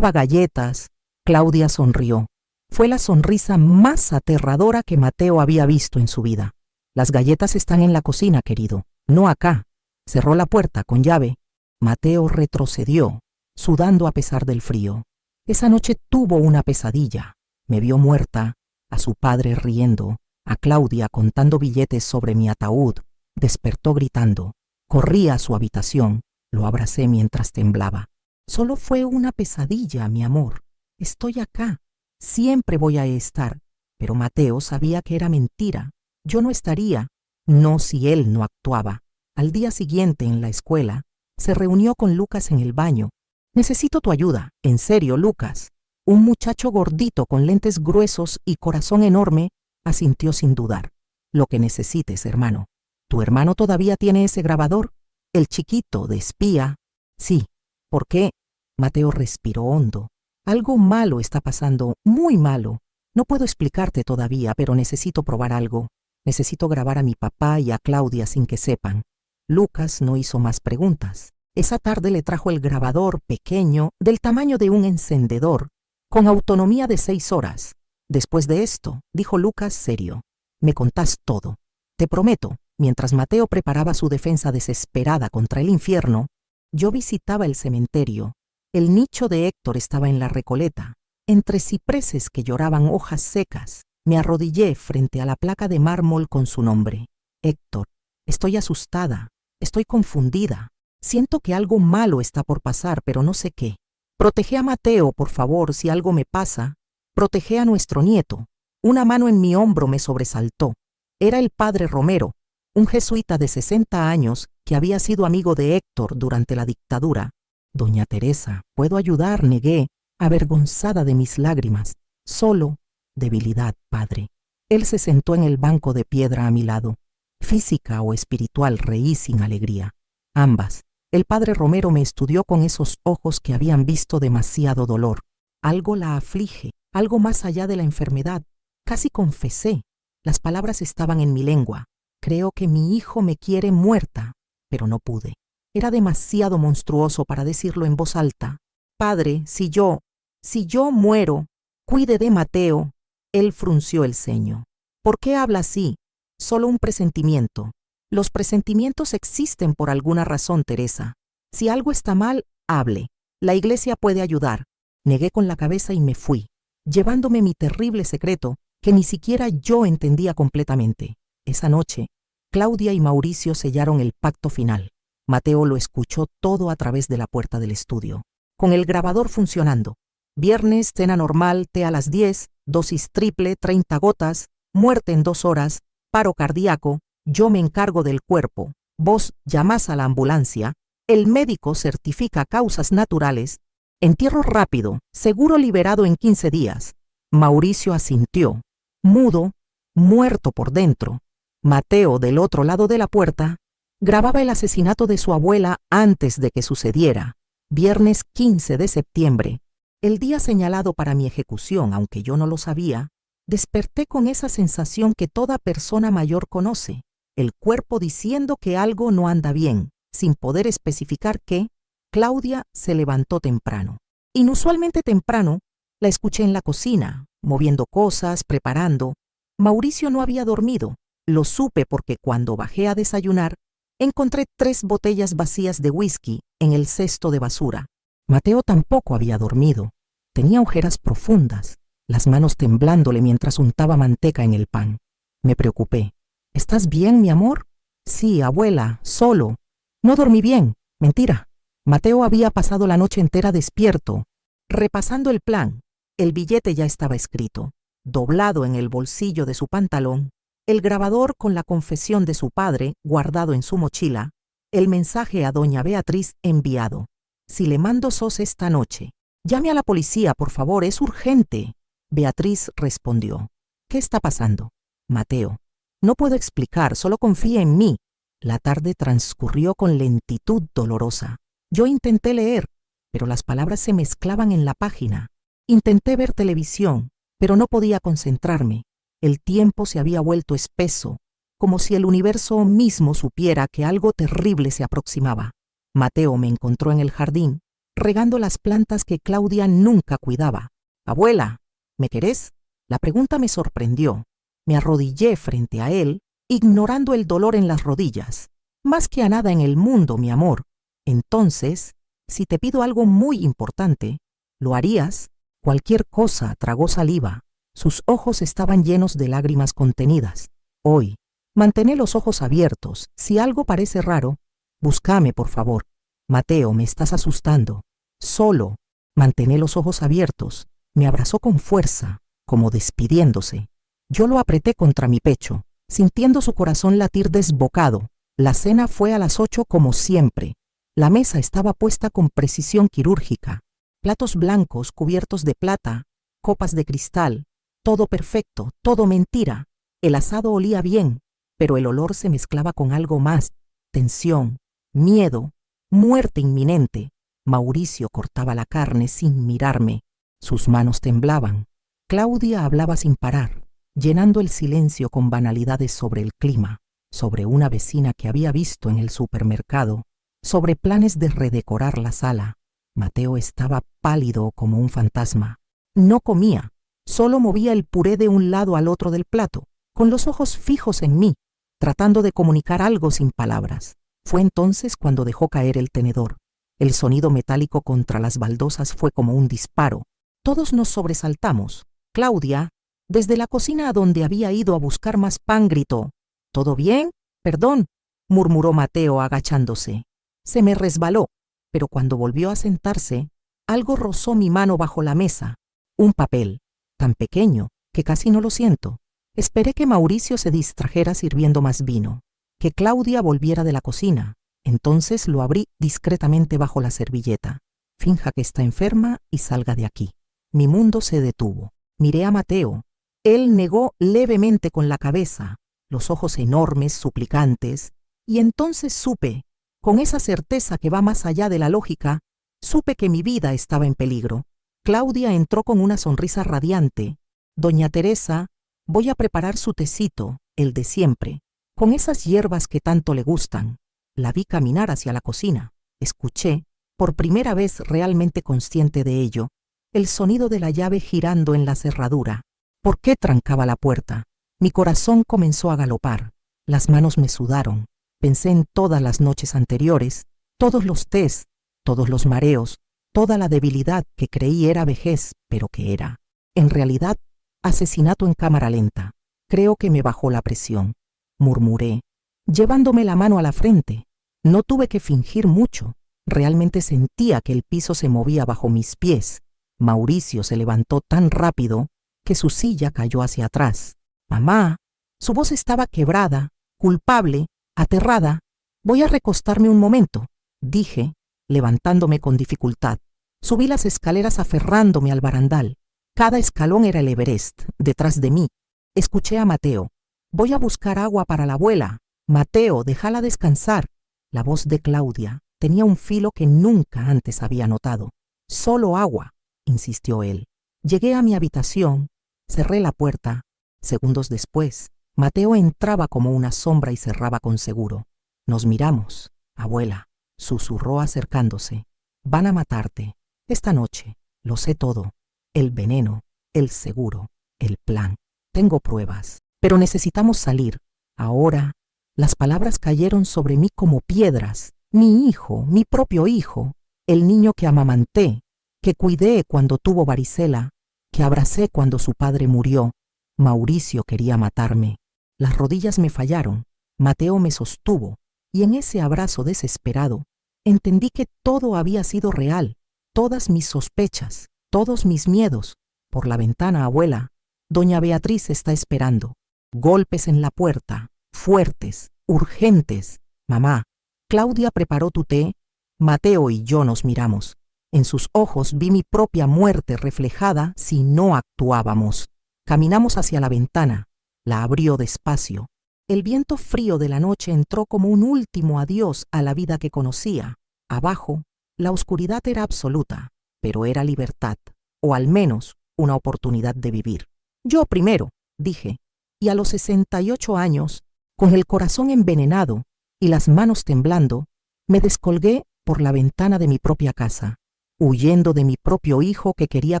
galletas. Claudia sonrió. Fue la sonrisa más aterradora que Mateo había visto en su vida. «Las galletas están en la cocina, querido, no acá». Cerró la puerta con llave. Mateo retrocedió, sudando a pesar del frío. Esa noche tuvo una pesadilla. Me vio muerta, a su padre riendo, a Claudia contando billetes sobre mi ataúd. Despertó gritando. Corrí a su habitación. Lo abracé mientras temblaba. «Solo fue una pesadilla, mi amor. Estoy acá. Siempre voy a estar». Pero Mateo sabía que era mentira. Yo no estaría, no si él no actuaba. Al día siguiente, en la escuela, se reunió con Lucas en el baño. «Necesito tu ayuda. En serio, Lucas». Un muchacho gordito con lentes gruesos y corazón enorme asintió sin dudar. «Lo que necesites, hermano». «¿Tu hermano todavía tiene ese grabador? El chiquito, de espía». «Sí». «¿Por qué?» Mateo respiró hondo. «Algo malo está pasando, muy malo. No puedo explicarte todavía, pero necesito probar algo. Necesito grabar a mi papá y a Claudia sin que sepan». Lucas no hizo más preguntas. Esa tarde le trajo el grabador pequeño, del tamaño de un encendedor, con autonomía de 6 horas. «Después de esto», dijo Lucas serio, «me contás todo. Te prometo». Mientras Mateo preparaba su defensa desesperada contra el infierno, yo visitaba el cementerio. El nicho de Héctor estaba en la Recoleta, entre cipreses que lloraban hojas secas. Me arrodillé frente a la placa de mármol con su nombre. «Héctor, estoy asustada, estoy confundida. Siento que algo malo está por pasar, pero no sé qué. Protege a Mateo, por favor, si algo me pasa. Protege a nuestro nieto». Una mano en mi hombro me sobresaltó. Era el padre Romero, un jesuita de 60 años que había sido amigo de Héctor durante la dictadura. «Doña Teresa, ¿puedo ayudar?», negué, avergonzada de mis lágrimas. «Solo debilidad, padre». Él se sentó en el banco de piedra a mi lado. «Física o espiritual», reí sin alegría. «Ambas». El padre Romero me estudió con esos ojos que habían visto demasiado dolor. «Algo la aflige, algo más allá de la enfermedad». Casi confesé. Las palabras estaban en mi lengua. «Creo que mi hijo me quiere muerta», pero no pude. Era demasiado monstruoso para decirlo en voz alta. «Padre, si yo Si yo muero, cuide de Mateo. Él frunció el ceño. ¿Por qué habla así? Solo un presentimiento. Los presentimientos existen por alguna razón, Teresa. Si algo está mal, hable. La iglesia puede ayudar. Negué con la cabeza y me fui, llevándome mi terrible secreto que ni siquiera yo entendía completamente. Esa noche, Claudia y Mauricio sellaron el pacto final. Mateo lo escuchó todo a través de la puerta del estudio, con el grabador funcionando. Viernes, cena normal, té a las 10, dosis triple, 30 gotas, muerte en 2 horas, paro cardíaco, yo me encargo del cuerpo, vos llamás a la ambulancia, el médico certifica causas naturales, entierro rápido, seguro liberado en 15 días. Mauricio asintió, mudo, muerto por dentro. Mateo, del otro lado de la puerta, grababa el asesinato de su abuela antes de que sucediera. Viernes 15 de septiembre, el día señalado para mi ejecución, aunque yo no lo sabía, desperté con esa sensación que toda persona mayor conoce, el cuerpo diciendo que algo no anda bien, sin poder especificar qué. Claudia se levantó temprano. Inusualmente temprano, la escuché en la cocina, moviendo cosas, preparando. Mauricio no había dormido. Lo supe porque cuando bajé a desayunar, encontré 3 botellas vacías de whisky en el cesto de basura. Mateo tampoco había dormido. Tenía ojeras profundas, las manos temblándole mientras untaba manteca en el pan. Me preocupé. ¿Estás bien, mi amor? Sí, abuela, solo. No dormí bien. Mentira. Mateo había pasado la noche entera despierto, repasando el plan. El billete ya estaba escrito, doblado en el bolsillo de su pantalón, el grabador con la confesión de su padre guardado en su mochila, el mensaje a doña Beatriz enviado. Si le mando sos esta noche, llame a la policía, por favor, es urgente. Beatriz respondió. ¿Qué está pasando? Mateo. No puedo explicar, solo confía en mí. La tarde transcurrió con lentitud dolorosa. Yo intenté leer, pero las palabras se mezclaban en la página. Intenté ver televisión, pero no podía concentrarme. El tiempo se había vuelto espeso, como si el universo mismo supiera que algo terrible se aproximaba. Mateo me encontró en el jardín, regando las plantas que Claudia nunca cuidaba. Abuela, ¿me querés? La pregunta me sorprendió. Me arrodillé frente a él, ignorando el dolor en las rodillas. Más que a nada en el mundo, mi amor. Entonces, si te pido algo muy importante, ¿lo harías? Cualquier cosa. Tragó saliva. Sus ojos estaban llenos de lágrimas contenidas. Hoy, mantén los ojos abiertos. Si algo parece raro, búscame, por favor. Mateo, me estás asustando. Solo. Mantén los ojos abiertos. Me abrazó con fuerza, como despidiéndose. Yo lo apreté contra mi pecho, sintiendo su corazón latir desbocado. La cena fue a las 8 como siempre. La mesa estaba puesta con precisión quirúrgica. Platos blancos cubiertos de plata, copas de cristal, todo perfecto, todo mentira. El asado olía bien, pero el olor se mezclaba con algo más, tensión, miedo, muerte inminente. Mauricio cortaba la carne sin mirarme. Sus manos temblaban. Claudia hablaba sin parar, llenando el silencio con banalidades sobre el clima, sobre una vecina que había visto en el supermercado, sobre planes de redecorar la sala. Mateo estaba pálido como un fantasma. No comía, solo movía el puré de un lado al otro del plato, con los ojos fijos en mí, tratando de comunicar algo sin palabras. Fue entonces cuando dejó caer el tenedor. El sonido metálico contra las baldosas fue como un disparo. Todos nos sobresaltamos. Claudia, desde la cocina a donde había ido a buscar más pan, gritó. ¿Todo bien? Perdón, murmuró Mateo agachándose. Se me resbaló, pero cuando volvió a sentarse, algo rozó mi mano bajo la mesa. Un papel, tan pequeño que casi no lo siento. Esperé que Mauricio se distrajera sirviendo más vino, que Claudia volviera de la cocina. Entonces lo abrí discretamente bajo la servilleta. Finja que está enferma y salga de aquí. Mi mundo se detuvo. Miré a Mateo. Él negó levemente con la cabeza, los ojos enormes, suplicantes, y entonces supe, con esa certeza que va más allá de la lógica, supe que mi vida estaba en peligro. Claudia entró con una sonrisa radiante. Doña Teresa, voy a preparar su tecito, el de siempre, con esas hierbas que tanto le gustan. La vi caminar hacia la cocina. Escuché, por primera vez realmente consciente de ello, el sonido de la llave girando en la cerradura. ¿Por qué trancaba la puerta? Mi corazón comenzó a galopar. Las manos me sudaron. Pensé en todas las noches anteriores, todos los tés, todos los mareos, toda la debilidad que creí era vejez, pero que era, en realidad, asesinato en cámara lenta. Creo que me bajó la presión. Murmuré, llevándome la mano a la frente. No tuve que fingir mucho. Realmente sentía que el piso se movía bajo mis pies. Mauricio se levantó tan rápido que su silla cayó hacia atrás. Mamá. Su voz estaba quebrada, culpable, aterrada. Voy a recostarme un momento, dije, levantándome con dificultad. Subí las escaleras aferrándome al barandal. Cada escalón era el Everest, detrás de mí. Escuché a Mateo. Voy a buscar agua para la abuela. Mateo, déjala descansar. La voz de Claudia tenía un filo que nunca antes había notado. Solo agua, insistió él. Llegué a mi habitación, cerré la puerta. Segundos después, Mateo entraba como una sombra y cerraba con seguro. Nos miramos. Abuela, susurró acercándose. Van a matarte. Esta noche. Lo sé todo. El veneno, el seguro, el plan. Tengo pruebas. Pero necesitamos salir. Ahora, las palabras cayeron sobre mí como piedras. Mi hijo, mi propio hijo, el niño que amamanté, que cuidé cuando tuvo varicela, que abracé cuando su padre murió. Mauricio quería matarme. Las rodillas me fallaron. Mateo me sostuvo, y en ese abrazo desesperado, entendí que todo había sido real, todas mis sospechas, todos mis miedos. Por la ventana, abuela, doña Beatriz está esperando. Golpes en la puerta, fuertes, urgentes. Mamá, Claudia preparó tu té. Mateo y yo nos miramos. En sus ojos vi mi propia muerte reflejada si no actuábamos. Caminamos hacia la ventana. La abrió despacio. El viento frío de la noche entró como un último adiós a la vida que conocía. Abajo, la oscuridad era absoluta, pero era libertad, o al menos una oportunidad de vivir. Yo primero, dije, y a los 68 años, con el corazón envenenado y las manos temblando, me descolgué por la ventana de mi propia casa, huyendo de mi propio hijo que quería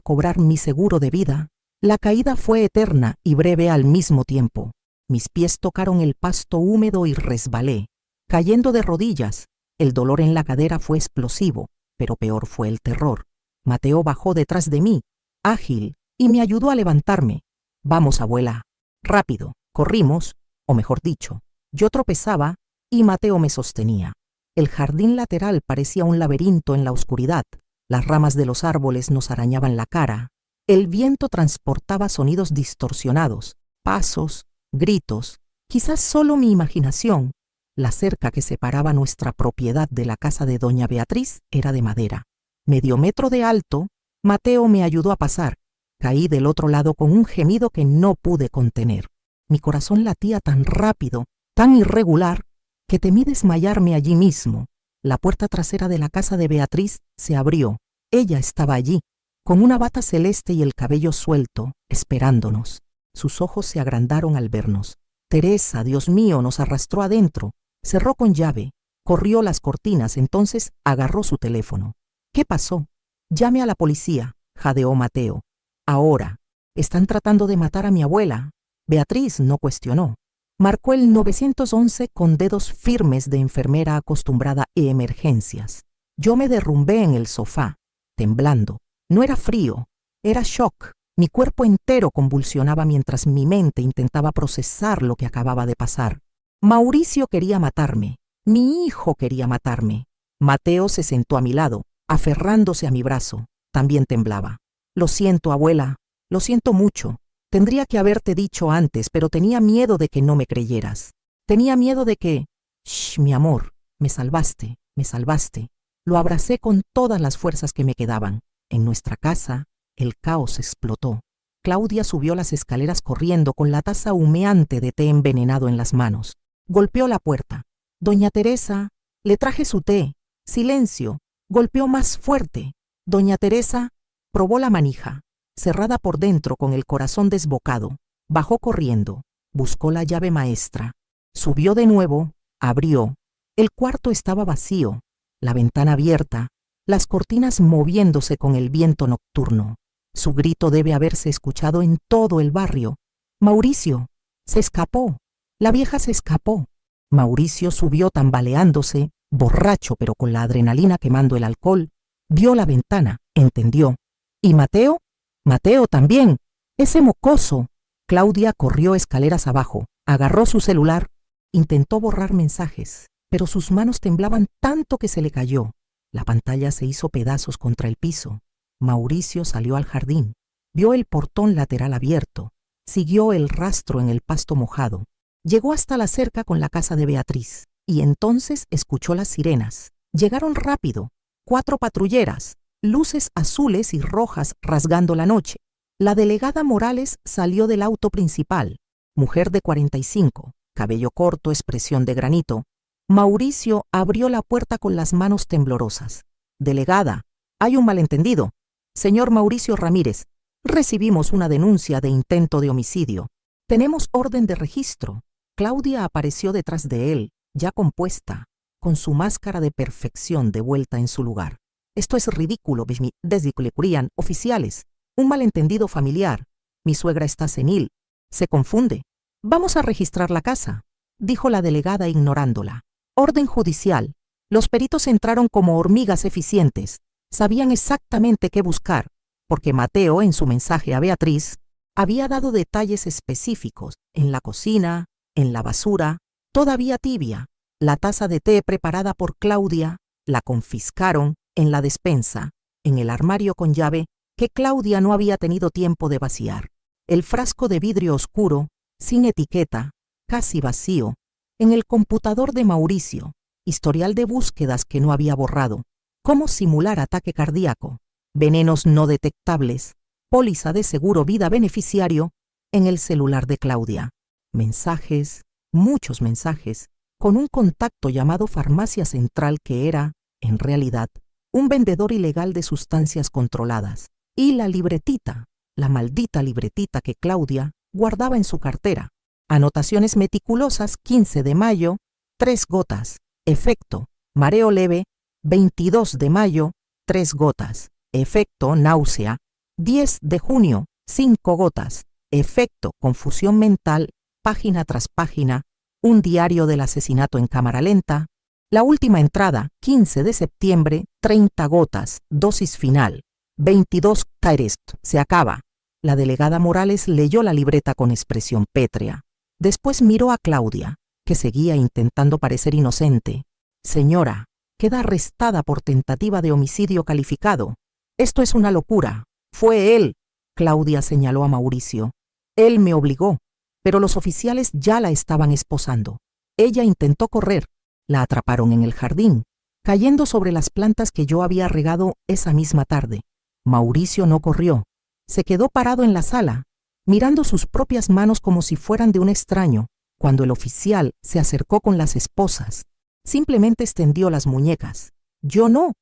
cobrar mi seguro de vida. La caída fue eterna y breve al mismo tiempo. Mis pies tocaron el pasto húmedo y resbalé, cayendo de rodillas. El dolor en la cadera fue explosivo, pero peor fue el terror. Mateo bajó detrás de mí, ágil, y me ayudó a levantarme. Vamos, abuela. Rápido. Corrimos, o mejor dicho, yo tropezaba y Mateo me sostenía. El jardín lateral parecía un laberinto en la oscuridad. Las ramas de los árboles nos arañaban la cara. El viento transportaba sonidos distorsionados, pasos, gritos, quizás solo mi imaginación. La cerca que separaba nuestra propiedad de la casa de doña Beatriz era de madera. Medio metro de alto, Mateo me ayudó a pasar. Caí del otro lado con un gemido que no pude contener. Mi corazón latía tan rápido, tan irregular, que temí desmayarme allí mismo. La puerta trasera de la casa de Beatriz se abrió. Ella estaba allí, con una bata celeste y el cabello suelto, esperándonos. Sus ojos se agrandaron al vernos. Teresa, Dios mío, nos arrastró adentro. Cerró con llave, corrió las cortinas, entonces agarró su teléfono. ¿Qué pasó? Llame a la policía, jadeó Mateo. Ahora, están tratando de matar a mi abuela. Beatriz no cuestionó. Marcó el 911 con dedos firmes de enfermera acostumbrada a emergencias. Yo me derrumbé en el sofá, temblando. No era frío, era shock. Mi cuerpo entero convulsionaba mientras mi mente intentaba procesar lo que acababa de pasar. Mauricio quería matarme. Mi hijo quería matarme. Mateo se sentó a mi lado, aferrándose a mi brazo. También temblaba. Lo siento, abuela. Lo siento mucho. Tendría que haberte dicho antes, pero tenía miedo de que no me creyeras. Tenía miedo de que... Shh, mi amor, me salvaste, me salvaste. Lo abracé con todas las fuerzas que me quedaban. En nuestra casa, el caos explotó. Claudia subió las escaleras corriendo con la taza humeante de té envenenado en las manos. Golpeó la puerta. Doña Teresa, le traje su té. Silencio. Golpeó más fuerte. Doña Teresa probó la manija, cerrada por dentro con el corazón desbocado. Bajó corriendo. Buscó la llave maestra. Subió de nuevo. Abrió. El cuarto estaba vacío. La ventana abierta. Las cortinas moviéndose con el viento nocturno. Su grito debe haberse escuchado en todo el barrio. Mauricio, se escapó. La vieja se escapó. Mauricio subió tambaleándose, borracho pero con la adrenalina quemando el alcohol. Vio la ventana, entendió. ¿Y Mateo? Mateo también. Ese mocoso. Claudia corrió escaleras abajo, agarró su celular, intentó borrar mensajes, pero sus manos temblaban tanto que se le cayó. La pantalla se hizo pedazos contra el piso. Mauricio salió al jardín, vio el portón lateral abierto, siguió el rastro en el pasto mojado, llegó hasta la cerca con la casa de Beatriz, y entonces escuchó las sirenas. Llegaron rápido, 4 patrulleras, luces azules y rojas rasgando la noche. La delegada Morales salió del auto principal, mujer de 45, cabello corto, expresión de granito. Mauricio abrió la puerta con las manos temblorosas. Delegada, hay un malentendido. Señor Mauricio Ramírez, recibimos una denuncia de intento de homicidio. Tenemos orden de registro. Claudia apareció detrás de él, ya compuesta, con su máscara de perfección de vuelta en su lugar. Esto es ridículo, desdiculicurían oficiales. Un malentendido familiar. Mi suegra está senil. Se confunde. Vamos a registrar la casa, dijo la delegada ignorándola. Orden judicial. Los peritos entraron como hormigas eficientes. Sabían exactamente qué buscar, porque Mateo, en su mensaje a Beatriz, había dado detalles específicos en la cocina, en la basura, todavía tibia. La taza de té preparada por Claudia la confiscaron en la despensa, en el armario con llave que Claudia no había tenido tiempo de vaciar. El frasco de vidrio oscuro, sin etiqueta, casi vacío, en el computador de Mauricio, historial de búsquedas que no había borrado, cómo simular ataque cardíaco, venenos no detectables, póliza de seguro vida beneficiario, en el celular de Claudia. Mensajes, muchos mensajes, con un contacto llamado Farmacia Central que era, en realidad, un vendedor ilegal de sustancias controladas. Y la libretita, la maldita libretita que Claudia guardaba en su cartera. Anotaciones meticulosas, 15 de mayo, 3 gotas. Efecto, mareo leve, 22 de mayo, 3 gotas. Efecto, náusea, 10 de junio, 5 gotas. Efecto, confusión mental, página tras página, un diario del asesinato en cámara lenta. La última entrada, 15 de septiembre, 30 gotas, dosis final. 22 Tairest, se acaba. La delegada Morales leyó la libreta con expresión pétrea. Después miró a Claudia, que seguía intentando parecer inocente. Señora, queda arrestada por tentativa de homicidio calificado. Esto es una locura. Fue él. Claudia señaló a Mauricio. Él me obligó, pero los oficiales ya la estaban esposando. Ella intentó correr. La atraparon en el jardín, cayendo sobre las plantas que yo había regado esa misma tarde. Mauricio no corrió. Se quedó parado en la sala, mirando sus propias manos como si fueran de un extraño, cuando el oficial se acercó con las esposas. Simplemente extendió las muñecas. Yo no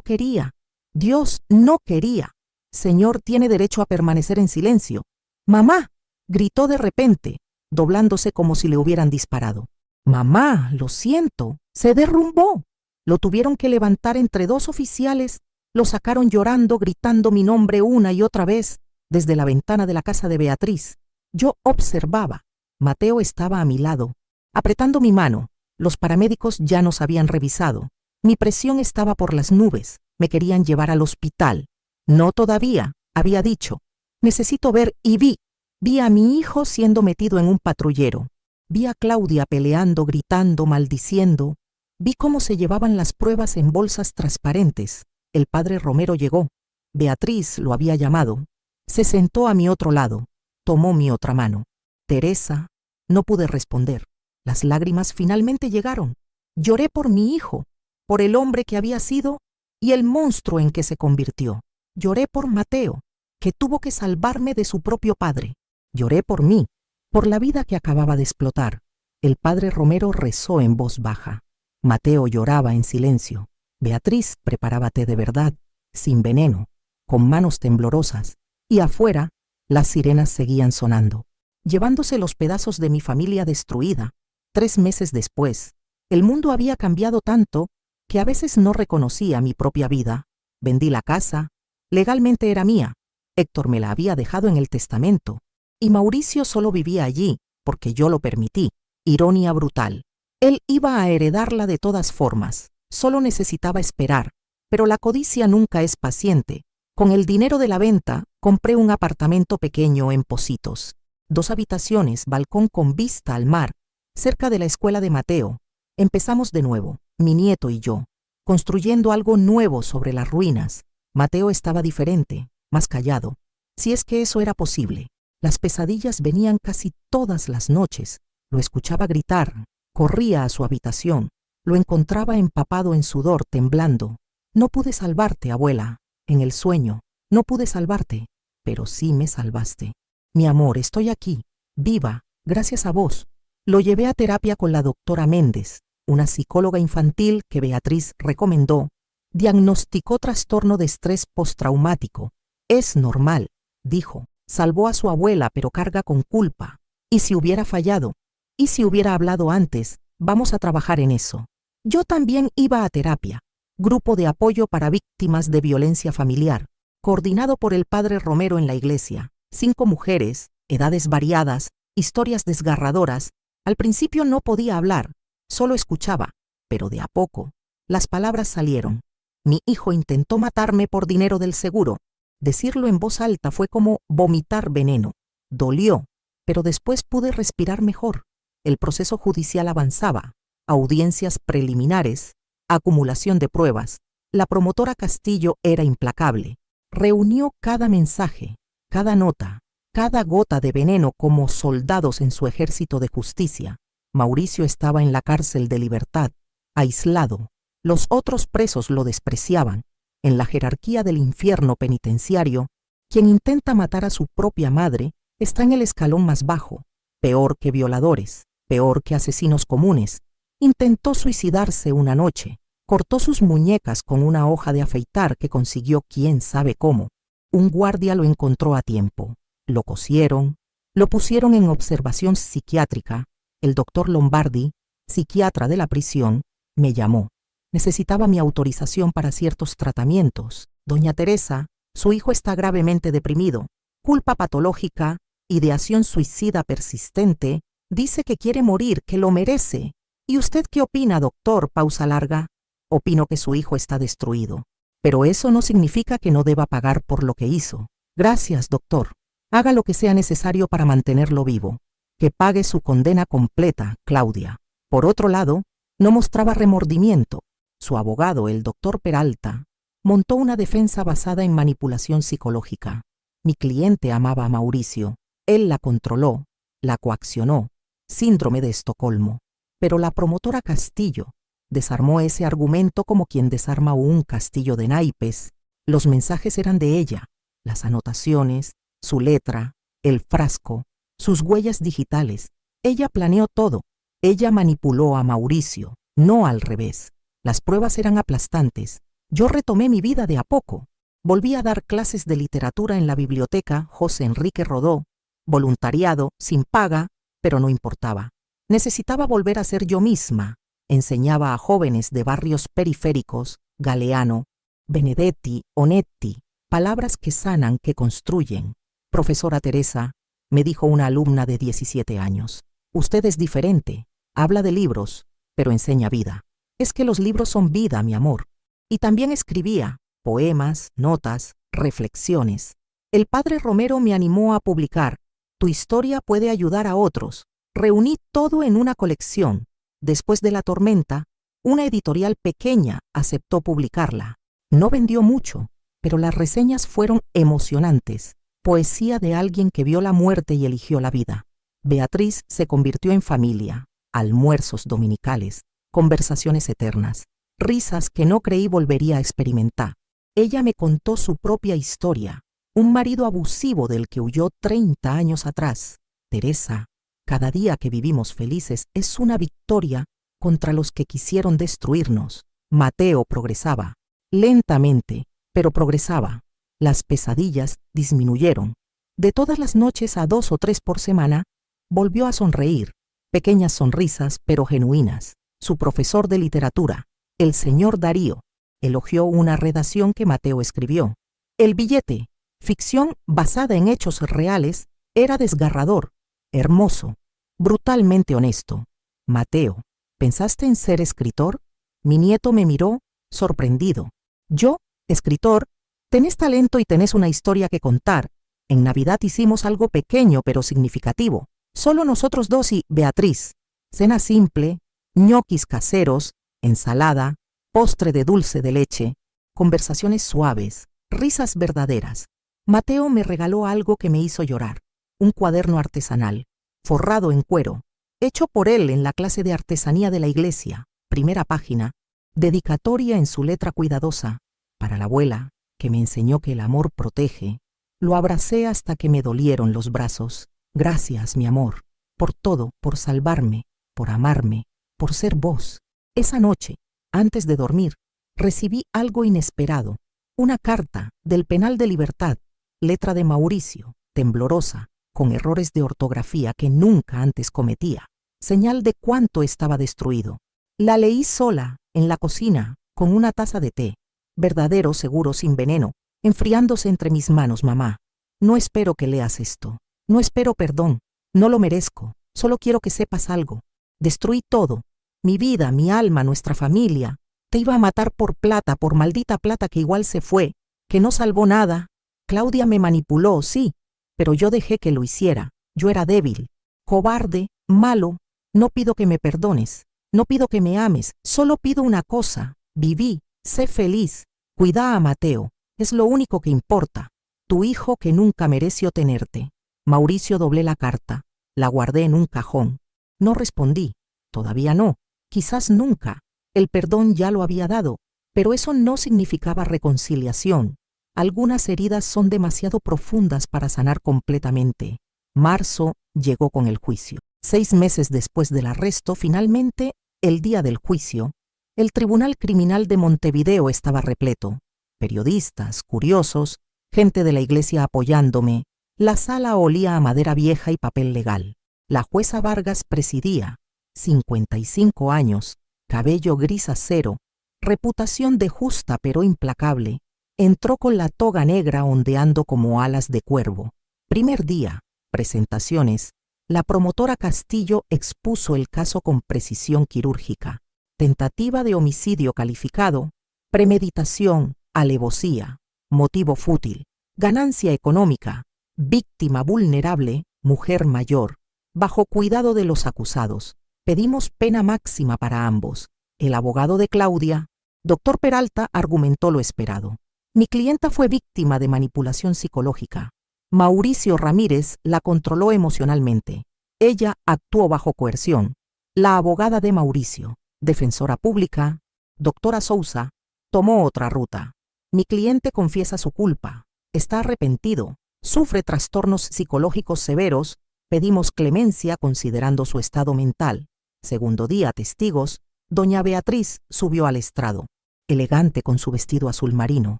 quería. Dios no quería. Señor tiene derecho a permanecer en silencio. ¡Mamá!, gritó de repente, doblándose como si le hubieran disparado. Mamá, lo siento, se derrumbó. Lo tuvieron que levantar entre 2 oficiales. Lo sacaron llorando, gritando mi nombre una y otra vez desde la ventana de la casa de Beatriz. Yo observaba. Mateo estaba a mi lado, apretando mi mano. Los paramédicos ya nos habían revisado. Mi presión estaba por las nubes. Me querían llevar al hospital. No todavía, había dicho. Necesito ver y vi. Vi a mi hijo siendo metido en un patrullero. Vi a Claudia peleando, gritando, maldiciendo. Vi cómo se llevaban las pruebas en bolsas transparentes. El padre Romero llegó. Beatriz lo había llamado. Se sentó a mi otro lado. Tomó mi otra mano. Teresa. No pude responder. Las lágrimas finalmente llegaron. Lloré por mi hijo, por el hombre que había sido y el monstruo en que se convirtió. Lloré por Mateo, que tuvo que salvarme de su propio padre. Lloré por mí, por la vida que acababa de explotar. El padre Romero rezó en voz baja. Mateo lloraba en silencio. Beatriz preparaba té de verdad, sin veneno, con manos temblorosas, y afuera las sirenas seguían sonando, llevándose los pedazos de mi familia destruida. 3 meses después, el mundo había cambiado tanto que a veces no reconocía mi propia vida. Vendí la casa, legalmente era mía, Héctor me la había dejado en el testamento, y Mauricio solo vivía allí, porque yo lo permití. Ironía brutal. Él iba a heredarla de todas formas, solo necesitaba esperar, pero la codicia nunca es paciente. Con el dinero de la venta, compré un apartamento pequeño en Pocitos. 2 habitaciones, balcón con vista al mar, cerca de la escuela de Mateo. Empezamos de nuevo, mi nieto y yo, construyendo algo nuevo sobre las ruinas. Mateo estaba diferente, más callado, si es que eso era posible. Las pesadillas venían casi todas las noches. Lo escuchaba gritar, corría a su habitación, lo encontraba empapado en sudor, temblando. No pude salvarte, abuela, en el sueño, no pude salvarte, pero sí me salvaste. Mi amor, estoy aquí, viva, gracias a vos. Lo llevé a terapia con la doctora Méndez, una psicóloga infantil que Beatriz recomendó. Diagnosticó trastorno de estrés postraumático. Es normal, dijo. Salvó a su abuela, pero carga con culpa. ¿Y si hubiera fallado? ¿Y si hubiera hablado antes? Vamos a trabajar en eso. Yo también iba a terapia. Grupo de apoyo para víctimas de violencia familiar, coordinado por el padre Romero en la iglesia. 5 mujeres, edades variadas, historias desgarradoras. Al principio no podía hablar, solo escuchaba, pero de a poco las palabras salieron. Mi hijo intentó matarme por dinero del seguro. Decirlo en voz alta fue como vomitar veneno. Dolió, pero después pude respirar mejor. El proceso judicial avanzaba. Audiencias preliminares, acumulación de pruebas. La promotora Castillo era implacable. Reunió cada mensaje, cada nota, cada gota de veneno como soldados en su ejército de justicia. Mauricio estaba en la cárcel de Libertad, aislado. Los otros presos lo despreciaban. En la jerarquía del infierno penitenciario, quien intenta matar a su propia madre está en el escalón más bajo, peor que violadores, peor que asesinos comunes. Intentó suicidarse una noche, cortó sus muñecas con una hoja de afeitar que consiguió quién sabe cómo. Un guardia lo encontró a tiempo, lo cosieron, lo pusieron en observación psiquiátrica. El doctor Lombardi, psiquiatra de la prisión, me llamó. Necesitaba mi autorización para ciertos tratamientos. Doña Teresa, su hijo está gravemente deprimido, culpa patológica, ideación suicida persistente, dice que quiere morir, que lo merece. ¿Y usted qué opina, doctor? Pausa larga. Opino que su hijo está destruido, pero eso no significa que no deba pagar por lo que hizo. Gracias, doctor. Haga lo que sea necesario para mantenerlo vivo. Que pague su condena completa, Claudia. Por otro lado, no mostraba remordimiento. Su abogado, el doctor Peralta, montó una defensa basada en manipulación psicológica. Mi cliente amaba a Mauricio. Él la controló, la coaccionó. Síndrome de Estocolmo. Pero la promotora Castillo desarmó ese argumento como quien desarma un castillo de naipes. Los mensajes eran de ella, las anotaciones, su letra, el frasco, sus huellas digitales. Ella planeó todo. Ella manipuló a Mauricio, no al revés. Las pruebas eran aplastantes. Yo retomé mi vida de a poco. Volví a dar clases de literatura en la biblioteca José Enrique Rodó, voluntariado, sin paga, pero no importaba. Necesitaba volver a ser yo misma. Enseñaba a jóvenes de barrios periféricos, Galeano, Benedetti, Onetti, palabras que sanan, que construyen. Profesora Teresa, me dijo una alumna de 17 años, usted es diferente, habla de libros, pero enseña vida. Es que los libros son vida, mi amor. Y también escribía poemas, notas, reflexiones. El padre Romero me animó a publicar. Tu historia puede ayudar a otros. Reuní todo en una colección. Después de la tormenta, una editorial pequeña aceptó publicarla. No vendió mucho, pero las reseñas fueron emocionantes. Poesía de alguien que vio la muerte y eligió la vida. Beatriz se convirtió en familia, almuerzos dominicales, conversaciones eternas, risas que no creí volvería a experimentar. Ella me contó su propia historia, un marido abusivo del que huyó 30 años atrás. Teresa, cada día que vivimos felices es una victoria contra los que quisieron destruirnos. Mateo progresaba, lentamente, pero progresaba. Las pesadillas disminuyeron. De todas las noches a 2 o 3 por semana, volvió a sonreír, pequeñas sonrisas pero genuinas. Su profesor de literatura, el señor Darío, elogió una redacción que Mateo escribió. El billete, ficción basada en hechos reales, era desgarrador, hermoso, brutalmente honesto. Mateo, ¿pensaste en ser escritor? Mi nieto me miró, sorprendido. Yo, escritor, tenés talento y tenés una historia que contar. En Navidad hicimos algo pequeño pero significativo. Solo nosotros dos y Beatriz. Cena simple, ñoquis caseros, ensalada, postre de dulce de leche, conversaciones suaves, risas verdaderas. Mateo me regaló algo que me hizo llorar. Un cuaderno artesanal, forrado en cuero, hecho por él en la clase de artesanía de la iglesia. Primera página, dedicatoria en su letra cuidadosa, para la abuela, que me enseñó que el amor protege. Lo abracé hasta que me dolieron los brazos. Gracias, mi amor, por todo, por salvarme, por amarme, por ser vos. Esa noche, antes de dormir, recibí algo inesperado. Una carta del penal de Libertad, letra de Mauricio, temblorosa, con errores de ortografía que nunca antes cometía, señal de cuánto estaba destruido. La leí sola, en la cocina, con una taza de té, verdadero seguro sin veneno, enfriándose entre mis manos. Mamá, no espero que leas esto, no espero perdón, no lo merezco, solo quiero que sepas algo. Destruí todo, mi vida, mi alma, nuestra familia. Te iba a matar por plata, por maldita plata que igual se fue, que no salvó nada. Claudia me manipuló, sí, pero yo dejé que lo hiciera. Yo era débil, cobarde, malo. No pido que me perdones, no pido que me ames, solo pido una cosa. Viví, sé feliz, cuida a Mateo, es lo único que importa. Tu hijo que nunca mereció tenerte. Mauricio. Doblé la carta, la guardé en un cajón. No respondí, todavía no, quizás nunca. El perdón ya lo había dado, pero eso no significaba reconciliación. Algunas heridas son demasiado profundas para sanar completamente. Marzo llegó con el juicio. 6 meses después del arresto, finalmente, el día del juicio, el Tribunal Criminal de Montevideo estaba repleto. Periodistas, curiosos, gente de la iglesia apoyándome. La sala olía a madera vieja y papel legal. La jueza Vargas presidía, 55 años, cabello gris acero, reputación de justa pero implacable. Entró con la toga negra ondeando como alas de cuervo. Primer día, presentaciones. La promotora Castillo expuso el caso con precisión quirúrgica. Tentativa de homicidio calificado, premeditación, alevosía, motivo fútil, ganancia económica, víctima vulnerable, mujer mayor, bajo cuidado de los acusados. Pedimos pena máxima para ambos. El abogado de Claudia, doctor Peralta, argumentó lo esperado. Mi clienta fue víctima de manipulación psicológica. Mauricio Ramírez la controló emocionalmente. Ella actuó bajo coerción. La abogada de Mauricio, defensora pública, doctora Sousa, tomó otra ruta. Mi cliente confiesa su culpa. Está arrepentido. Sufre trastornos psicológicos severos. Pedimos clemencia considerando su estado mental. Segundo día, testigos. Doña Beatriz subió al estrado, elegante con su vestido azul marino.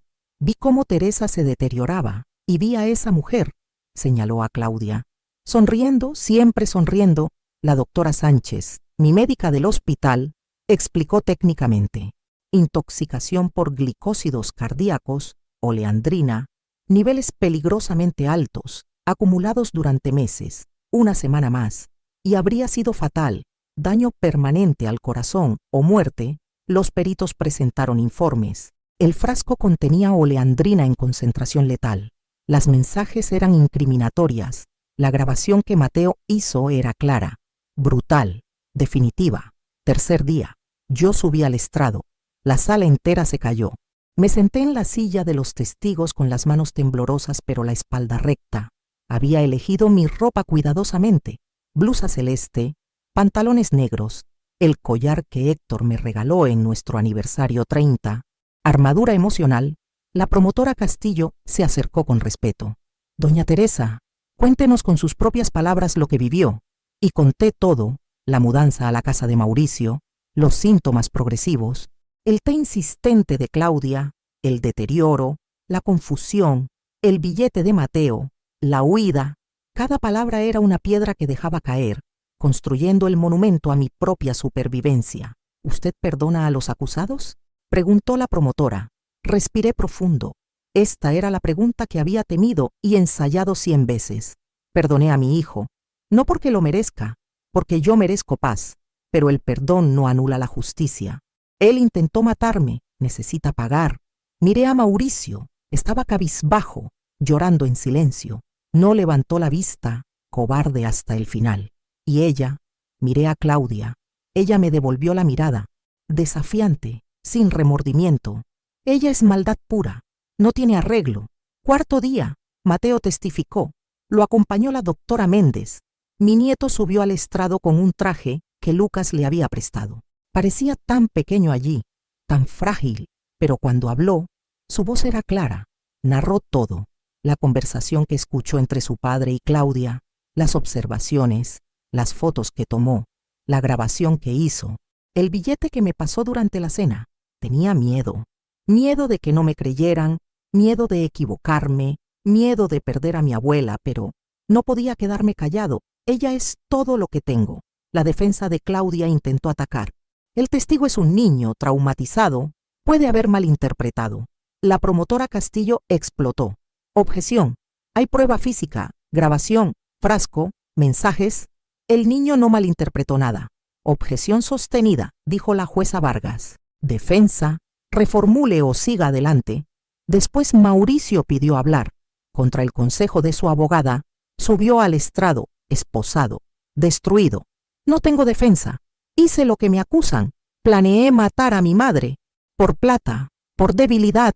Vi cómo Teresa se deterioraba y vi a esa mujer, señaló a Claudia. Sonriendo, siempre sonriendo, la doctora Sánchez, mi médica del hospital, explicó técnicamente. Intoxicación por glicósidos cardíacos, oleandrina, niveles peligrosamente altos, acumulados durante meses, una semana más, y habría sido fatal, daño permanente al corazón o muerte. Los peritos presentaron informes. El frasco contenía oleandrina en concentración letal. Las mensajes eran incriminatorias. La grabación que Mateo hizo era clara, brutal, definitiva. Tercer día. Yo subí al estrado. La sala entera se cayó. Me senté en la silla de los testigos con las manos temblorosas pero la espalda recta. Había elegido mi ropa cuidadosamente. Blusa celeste, pantalones negros, el collar que Héctor me regaló en nuestro aniversario 30, armadura emocional. La promotora Castillo se acercó con respeto. Doña Teresa, cuéntenos con sus propias palabras lo que vivió. Y conté todo, la mudanza a la casa de Mauricio, los síntomas progresivos, el té insistente de Claudia, el deterioro, la confusión, el billete de Mateo, la huida. Cada palabra era una piedra que dejaba caer, construyendo el monumento a mi propia supervivencia. ¿Usted perdona a los acusados?, preguntó la promotora. Respiré profundo. Esta era la pregunta que había temido y ensayado 100 veces. Perdoné a mi hijo, no porque lo merezca, porque yo merezco paz, pero el perdón no anula la justicia. Él intentó matarme, necesita pagar. Miré a Mauricio, estaba cabizbajo, llorando en silencio. No levantó la vista, cobarde hasta el final. Y ella, miré a Claudia. Ella me devolvió la mirada, desafiante, sin remordimiento. Ella es maldad pura, no tiene arreglo. Cuarto día, Mateo testificó. Lo acompañó la doctora Méndez. Mi nieto subió al estrado con un traje que Lucas le había prestado. Parecía tan pequeño allí, tan frágil, pero cuando habló, su voz era clara. Narró todo, la conversación que escuchó entre su padre y Claudia, las observaciones, las fotos que tomó, la grabación que hizo, el billete que me pasó durante la cena. Tenía miedo. Miedo de que no me creyeran, miedo de equivocarme, miedo de perder a mi abuela, pero no podía quedarme callado. Ella es todo lo que tengo. La defensa de Claudia intentó atacar. El testigo es un niño traumatizado, puede haber malinterpretado. La promotora Castillo explotó. Objeción. Hay prueba física, grabación, frasco, mensajes. El niño no malinterpretó nada. Objeción sostenida, dijo la jueza Vargas. Defensa. Reformule o siga adelante. Después Mauricio pidió hablar. Contra el consejo de su abogada, subió al estrado, esposado, destruido. No tengo defensa. Hice lo que me acusan. Planeé matar a mi madre. Por plata, por debilidad,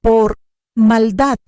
por maldad.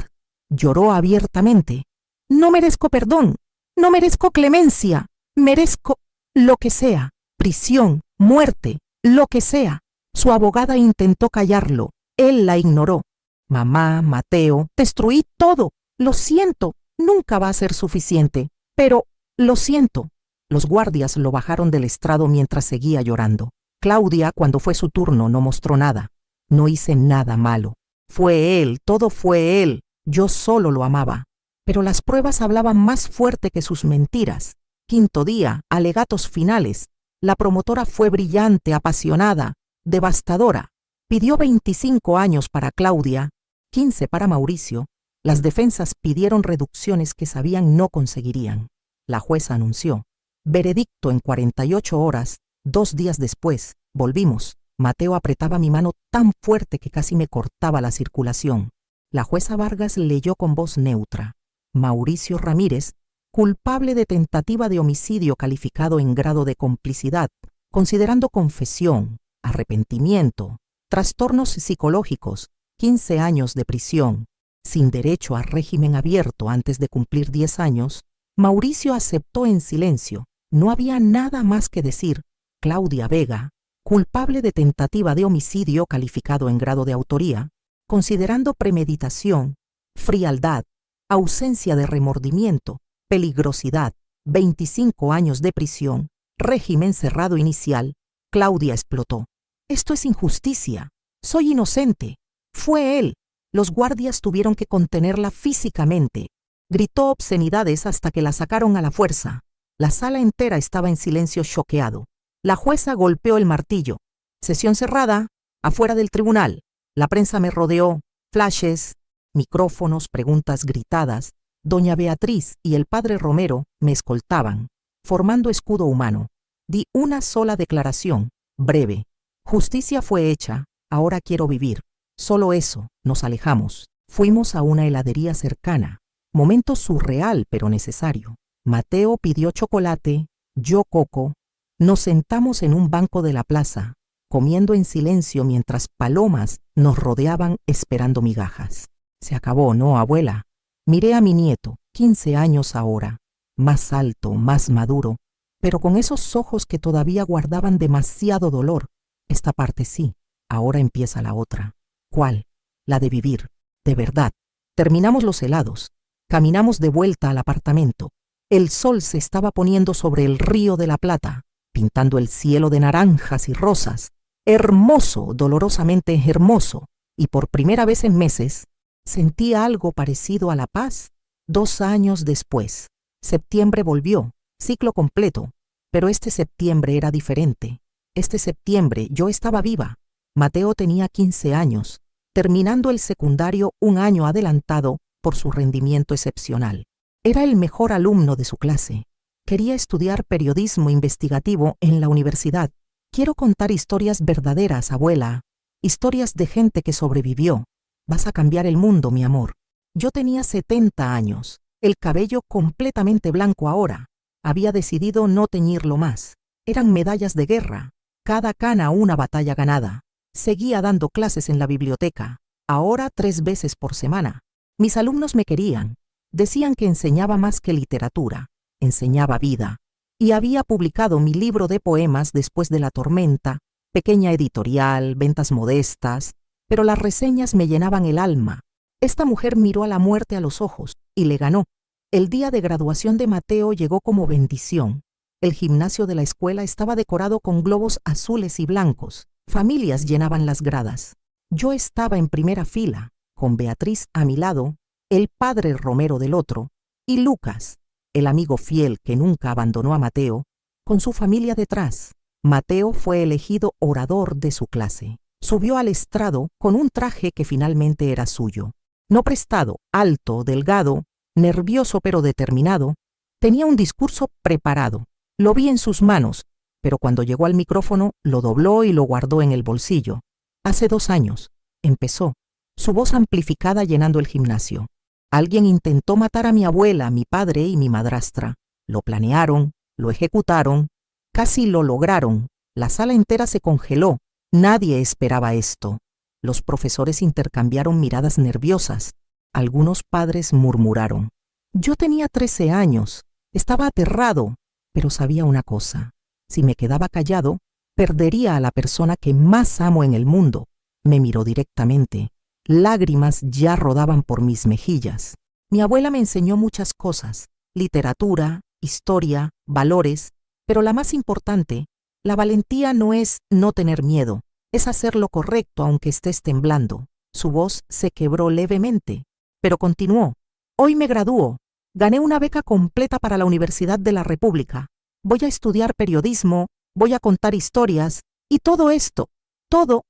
Lloró abiertamente. No merezco perdón. No merezco clemencia. Merezco lo que sea. Prisión, muerte, lo que sea. Su abogada intentó callarlo. Él la ignoró. Mamá, Mateo, destruí todo. Lo siento. Nunca va a ser suficiente. Pero lo siento. Los guardias lo bajaron del estrado mientras seguía llorando. Claudia, cuando fue su turno, no mostró nada. No hice nada malo. Fue él, todo fue él. Yo solo lo amaba. Pero las pruebas hablaban más fuerte que sus mentiras. Quinto día, alegatos finales. La promotora fue brillante, apasionada, devastadora. Pidió 25 años para Claudia, 15 para Mauricio. Las defensas pidieron reducciones que sabían no conseguirían. La jueza anunció. Veredicto en 48 horas. 2 días después, volvimos. Mateo apretaba mi mano tan fuerte que casi me cortaba la circulación. La jueza Vargas leyó con voz neutra. Mauricio Ramírez, culpable de tentativa de homicidio calificado en grado de complicidad, considerando confesión, arrepentimiento, trastornos psicológicos, 15 años de prisión, sin derecho a régimen abierto antes de cumplir 10 años, Mauricio aceptó en silencio. No había nada más que decir. Claudia Vega, culpable de tentativa de homicidio calificado en grado de autoría, considerando premeditación, frialdad, ausencia de remordimiento, peligrosidad, 25 años de prisión, régimen cerrado inicial. Claudia explotó. Esto es injusticia. Soy inocente. Fue él. Los guardias tuvieron que contenerla físicamente. Gritó obscenidades hasta que la sacaron a la fuerza. La sala entera estaba en silencio choqueado. La jueza golpeó el martillo. Sesión cerrada, afuera del tribunal. La prensa me rodeó, flashes, micrófonos, preguntas gritadas. Doña Beatriz y el padre Romero me escoltaban, formando escudo humano. Di una sola declaración, breve. Justicia fue hecha, ahora quiero vivir. Solo eso, nos alejamos. Fuimos a una heladería cercana. Momento surreal pero necesario. Mateo pidió chocolate, yo coco. Nos sentamos en un banco de la plaza, comiendo en silencio mientras palomas nos rodeaban esperando migajas. Se acabó, ¿no, abuela? Miré a mi nieto, 15 años ahora, más alto, más maduro, pero con esos ojos que todavía guardaban demasiado dolor. Esta parte sí, ahora empieza la otra. ¿Cuál? La de vivir, de verdad. Terminamos los helados. Caminamos de vuelta al apartamento. El sol se estaba poniendo sobre el río de la Plata, pintando el cielo de naranjas y rosas. Hermoso, dolorosamente hermoso. Y por primera vez en meses, sentí algo parecido a la paz. 2 años después. Septiembre volvió, ciclo completo. Pero este septiembre era diferente. Este septiembre yo estaba viva. Mateo tenía 15 años. terminando el secundario un año adelantado por su rendimiento excepcional. Era el mejor alumno de su clase. Quería estudiar periodismo investigativo en la universidad. Quiero contar historias verdaderas, abuela. Historias de gente que sobrevivió. Vas a cambiar el mundo, mi amor. Yo tenía 70 años, el cabello completamente blanco ahora. Había decidido no teñirlo más. Eran medallas de guerra, cada cana una batalla ganada. Seguía dando clases en la biblioteca, ahora 3 veces por semana. Mis alumnos me querían. Decían que enseñaba más que literatura, enseñaba vida. Y había publicado mi libro de poemas Después de la tormenta, pequeña editorial, ventas modestas, pero las reseñas me llenaban el alma. Esta mujer miró a la muerte a los ojos y le ganó. El día de graduación de Mateo llegó como bendición. El gimnasio de la escuela estaba decorado con globos azules y blancos. Familias llenaban las gradas. Yo estaba en primera fila, con Beatriz a mi lado, el padre Romero del otro, y Lucas, el amigo fiel que nunca abandonó a Mateo, con su familia detrás. Mateo fue elegido orador de su clase. Subió al estrado con un traje que finalmente era suyo. No prestado, alto, delgado, nervioso pero determinado, tenía un discurso preparado. Lo vi en sus manos, pero cuando llegó al micrófono lo dobló y lo guardó en el bolsillo. Hace 2 años, empezó, su voz amplificada llenando el gimnasio. Alguien intentó matar a mi abuela, mi padre y mi madrastra. Lo planearon, lo ejecutaron, casi lo lograron. La sala entera se congeló. Nadie esperaba esto. Los profesores intercambiaron miradas nerviosas. Algunos padres murmuraron. Yo tenía 13 años, estaba aterrado, pero sabía una cosa. Si me quedaba callado, perdería a la persona que más amo en el mundo. Me miró directamente. Lágrimas ya rodaban por mis mejillas. Mi abuela me enseñó muchas cosas, literatura, historia, valores, pero la más importante, la valentía no es no tener miedo, es hacer lo correcto aunque estés temblando. Su voz se quebró levemente, pero continuó. Hoy me gradúo. Gané una beca completa para la Universidad de la República. Voy a estudiar periodismo, voy a contar historias, y todo esto, todo,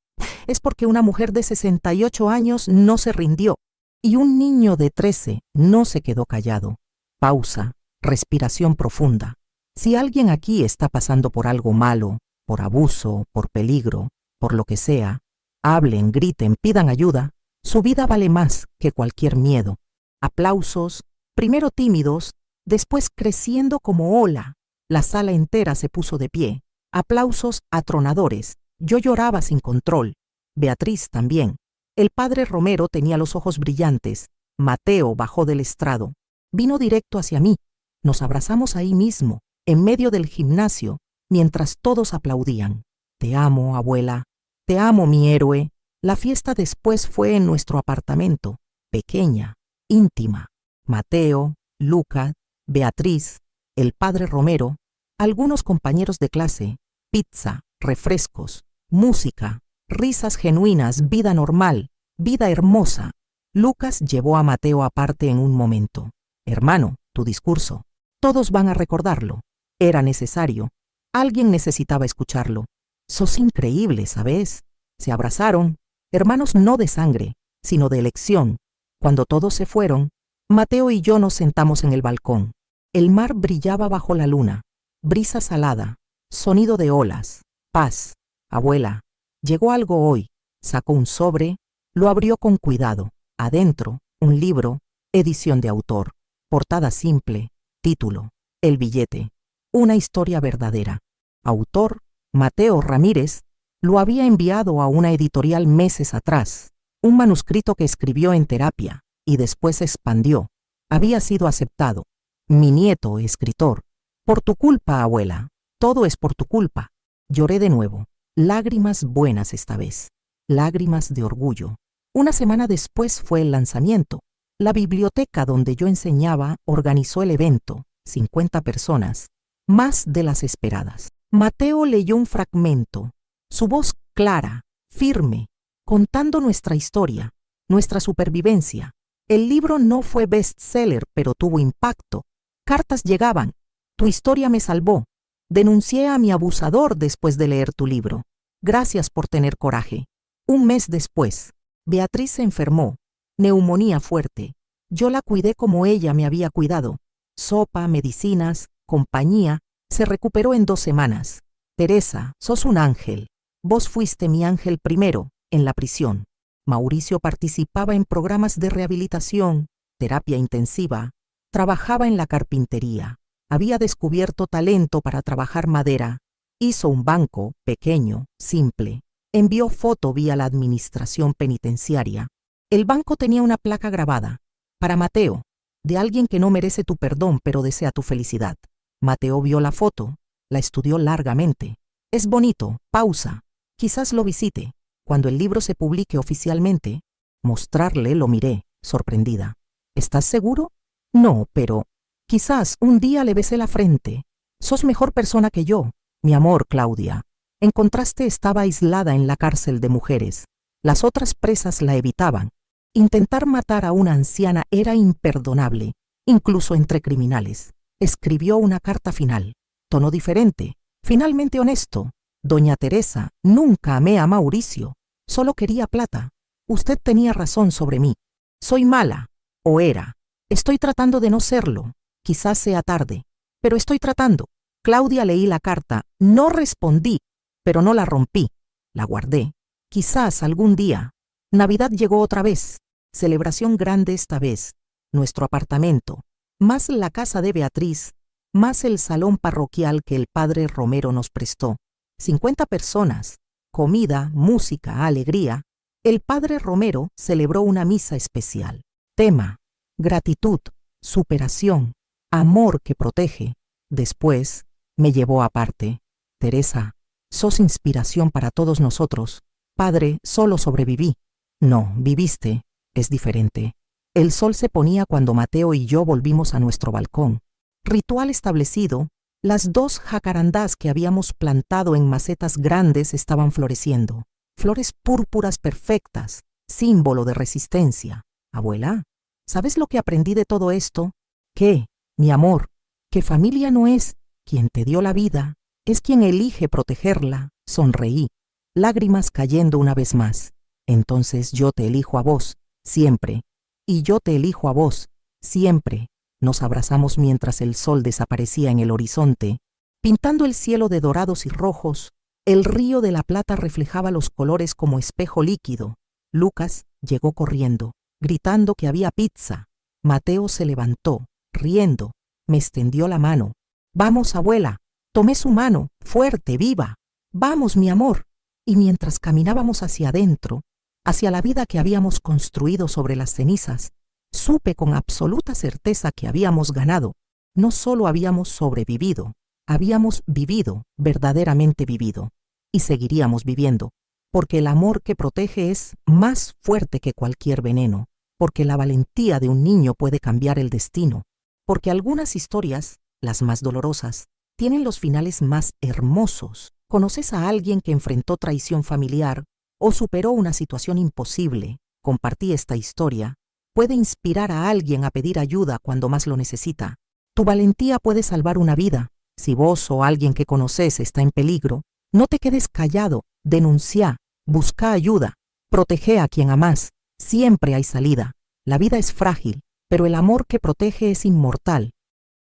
es porque una mujer de 68 años no se rindió, y un niño de 13 no se quedó callado. Pausa, respiración profunda. Si alguien aquí está pasando por algo malo, por abuso, por peligro, por lo que sea, hablen, griten, pidan ayuda. Su vida vale más que cualquier miedo. Aplausos, primero tímidos, después creciendo como ola. La sala entera se puso de pie. Aplausos atronadores. Yo lloraba sin control. Beatriz también. El padre Romero tenía los ojos brillantes. Mateo bajó del estrado. Vino directo hacia mí. Nos abrazamos ahí mismo, en medio del gimnasio, mientras todos aplaudían. Te amo, abuela. Te amo, mi héroe. La fiesta después fue en nuestro apartamento, pequeña, íntima. Mateo, Lucas, Beatriz, el padre Romero, algunos compañeros de clase, pizza, refrescos, música, risas genuinas, vida normal, vida hermosa. Lucas llevó a Mateo aparte en un momento. Hermano, tu discurso. Todos van a recordarlo. Era necesario. Alguien necesitaba escucharlo. Sos increíble, ¿sabes? Se abrazaron, hermanos no de sangre, sino de elección. Cuando todos se fueron, Mateo y yo nos sentamos en el balcón. El mar brillaba bajo la luna, brisa salada, sonido de olas, paz. Abuela, llegó algo hoy. Sacó un sobre, lo abrió con cuidado. Adentro, un libro, edición de autor, portada simple, título, el billete, una historia verdadera. Autor, Mateo Ramírez, lo había enviado a una editorial meses atrás, un manuscrito que escribió en terapia y después se expandió. Había sido aceptado. Mi nieto, escritor. Por tu culpa, abuela. Todo es por tu culpa. Lloré de nuevo. Lágrimas buenas esta vez. Lágrimas de orgullo. Una semana después fue el lanzamiento. La biblioteca donde yo enseñaba organizó el evento. 50 personas. Más de las esperadas. Mateo leyó un fragmento. Su voz clara, firme, contando nuestra historia, nuestra supervivencia. El libro no fue bestseller, pero tuvo impacto. Cartas llegaban. Tu historia me salvó. Denuncié a mi abusador después de leer tu libro. Gracias por tener coraje. Un mes después, Beatriz se enfermó, neumonía fuerte. Yo la cuidé como ella me había cuidado. Sopa, medicinas, compañía. Se recuperó en 2 semanas. Teresa, sos un ángel. Vos fuiste mi ángel primero, en la prisión. Mauricio participaba en programas de rehabilitación, terapia intensiva. Trabajaba en la carpintería. Había descubierto talento para trabajar madera. Hizo un banco, pequeño, simple. Envió foto vía la administración penitenciaria. El banco tenía una placa grabada. Para Mateo, de alguien que no merece tu perdón pero desea tu felicidad. Mateo vio la foto, la estudió largamente. Es bonito, pausa. Quizás lo visite. Cuando el libro se publique oficialmente, mostrarle lo miré, sorprendida. ¿Estás seguro? No, pero quizás un día le besé la frente. Sos mejor persona que yo, mi amor, Claudia. En contraste, estaba aislada en la cárcel de mujeres. Las otras presas la evitaban. Intentar matar a una anciana era imperdonable, incluso entre criminales. Escribió una carta final. Tono diferente, finalmente honesto. Doña Teresa, nunca amé a Mauricio. Solo quería plata. Usted tenía razón sobre mí. Soy mala, o era. Estoy tratando de no serlo. Quizás sea tarde, pero estoy tratando. Claudia, leí la carta. No respondí, pero no la rompí. La guardé. Quizás algún día. Navidad llegó otra vez. Celebración grande esta vez. Nuestro apartamento, más la casa de Beatriz, más el salón parroquial que el padre Romero nos prestó. 50 personas. Comida, música, alegría. El padre Romero celebró una misa especial. Tema: gratitud, superación, amor que protege. Después me llevó aparte. Teresa, sos inspiración para todos nosotros. Padre, solo sobreviví. No, viviste. Es diferente. El sol se ponía cuando Mateo y yo volvimos a nuestro balcón. Ritual establecido, las 2 jacarandás que habíamos plantado en macetas grandes estaban floreciendo. Flores púrpuras perfectas, símbolo de resistencia. Abuela, ¿sabes lo que aprendí de todo esto? Que, mi amor, que familia no es quien te dio la vida, es quien elige protegerla. Sonreí, lágrimas cayendo una vez más. Entonces yo te elijo a vos, siempre. Y yo te elijo a vos, siempre. Nos abrazamos mientras el sol desaparecía en el horizonte, pintando el cielo de dorados y rojos. El río de la Plata reflejaba los colores como espejo líquido. Lucas llegó corriendo, gritando que había pizza. Mateo se levantó, riendo, me extendió la mano. Vamos, abuela. Tomé su mano, fuerte, viva. Vamos, mi amor. Y mientras caminábamos hacia adentro, hacia la vida que habíamos construido sobre las cenizas, supe con absoluta certeza que habíamos ganado. No solo habíamos sobrevivido, habíamos vivido, verdaderamente vivido. Y seguiríamos viviendo, porque el amor que protege es más fuerte que cualquier veneno, porque la valentía de un niño puede cambiar el destino, porque algunas historias, las más dolorosas, tienen los finales más hermosos. ¿Conoces a alguien que enfrentó traición familiar o superó una situación imposible? Compartí esta historia. Puede inspirar a alguien a pedir ayuda cuando más lo necesita. Tu valentía puede salvar una vida. Si vos o alguien que conoces está en peligro, no te quedes callado, denuncia, busca ayuda, protege a quien amás. Siempre hay salida. La vida es frágil, pero el amor que protege es inmortal.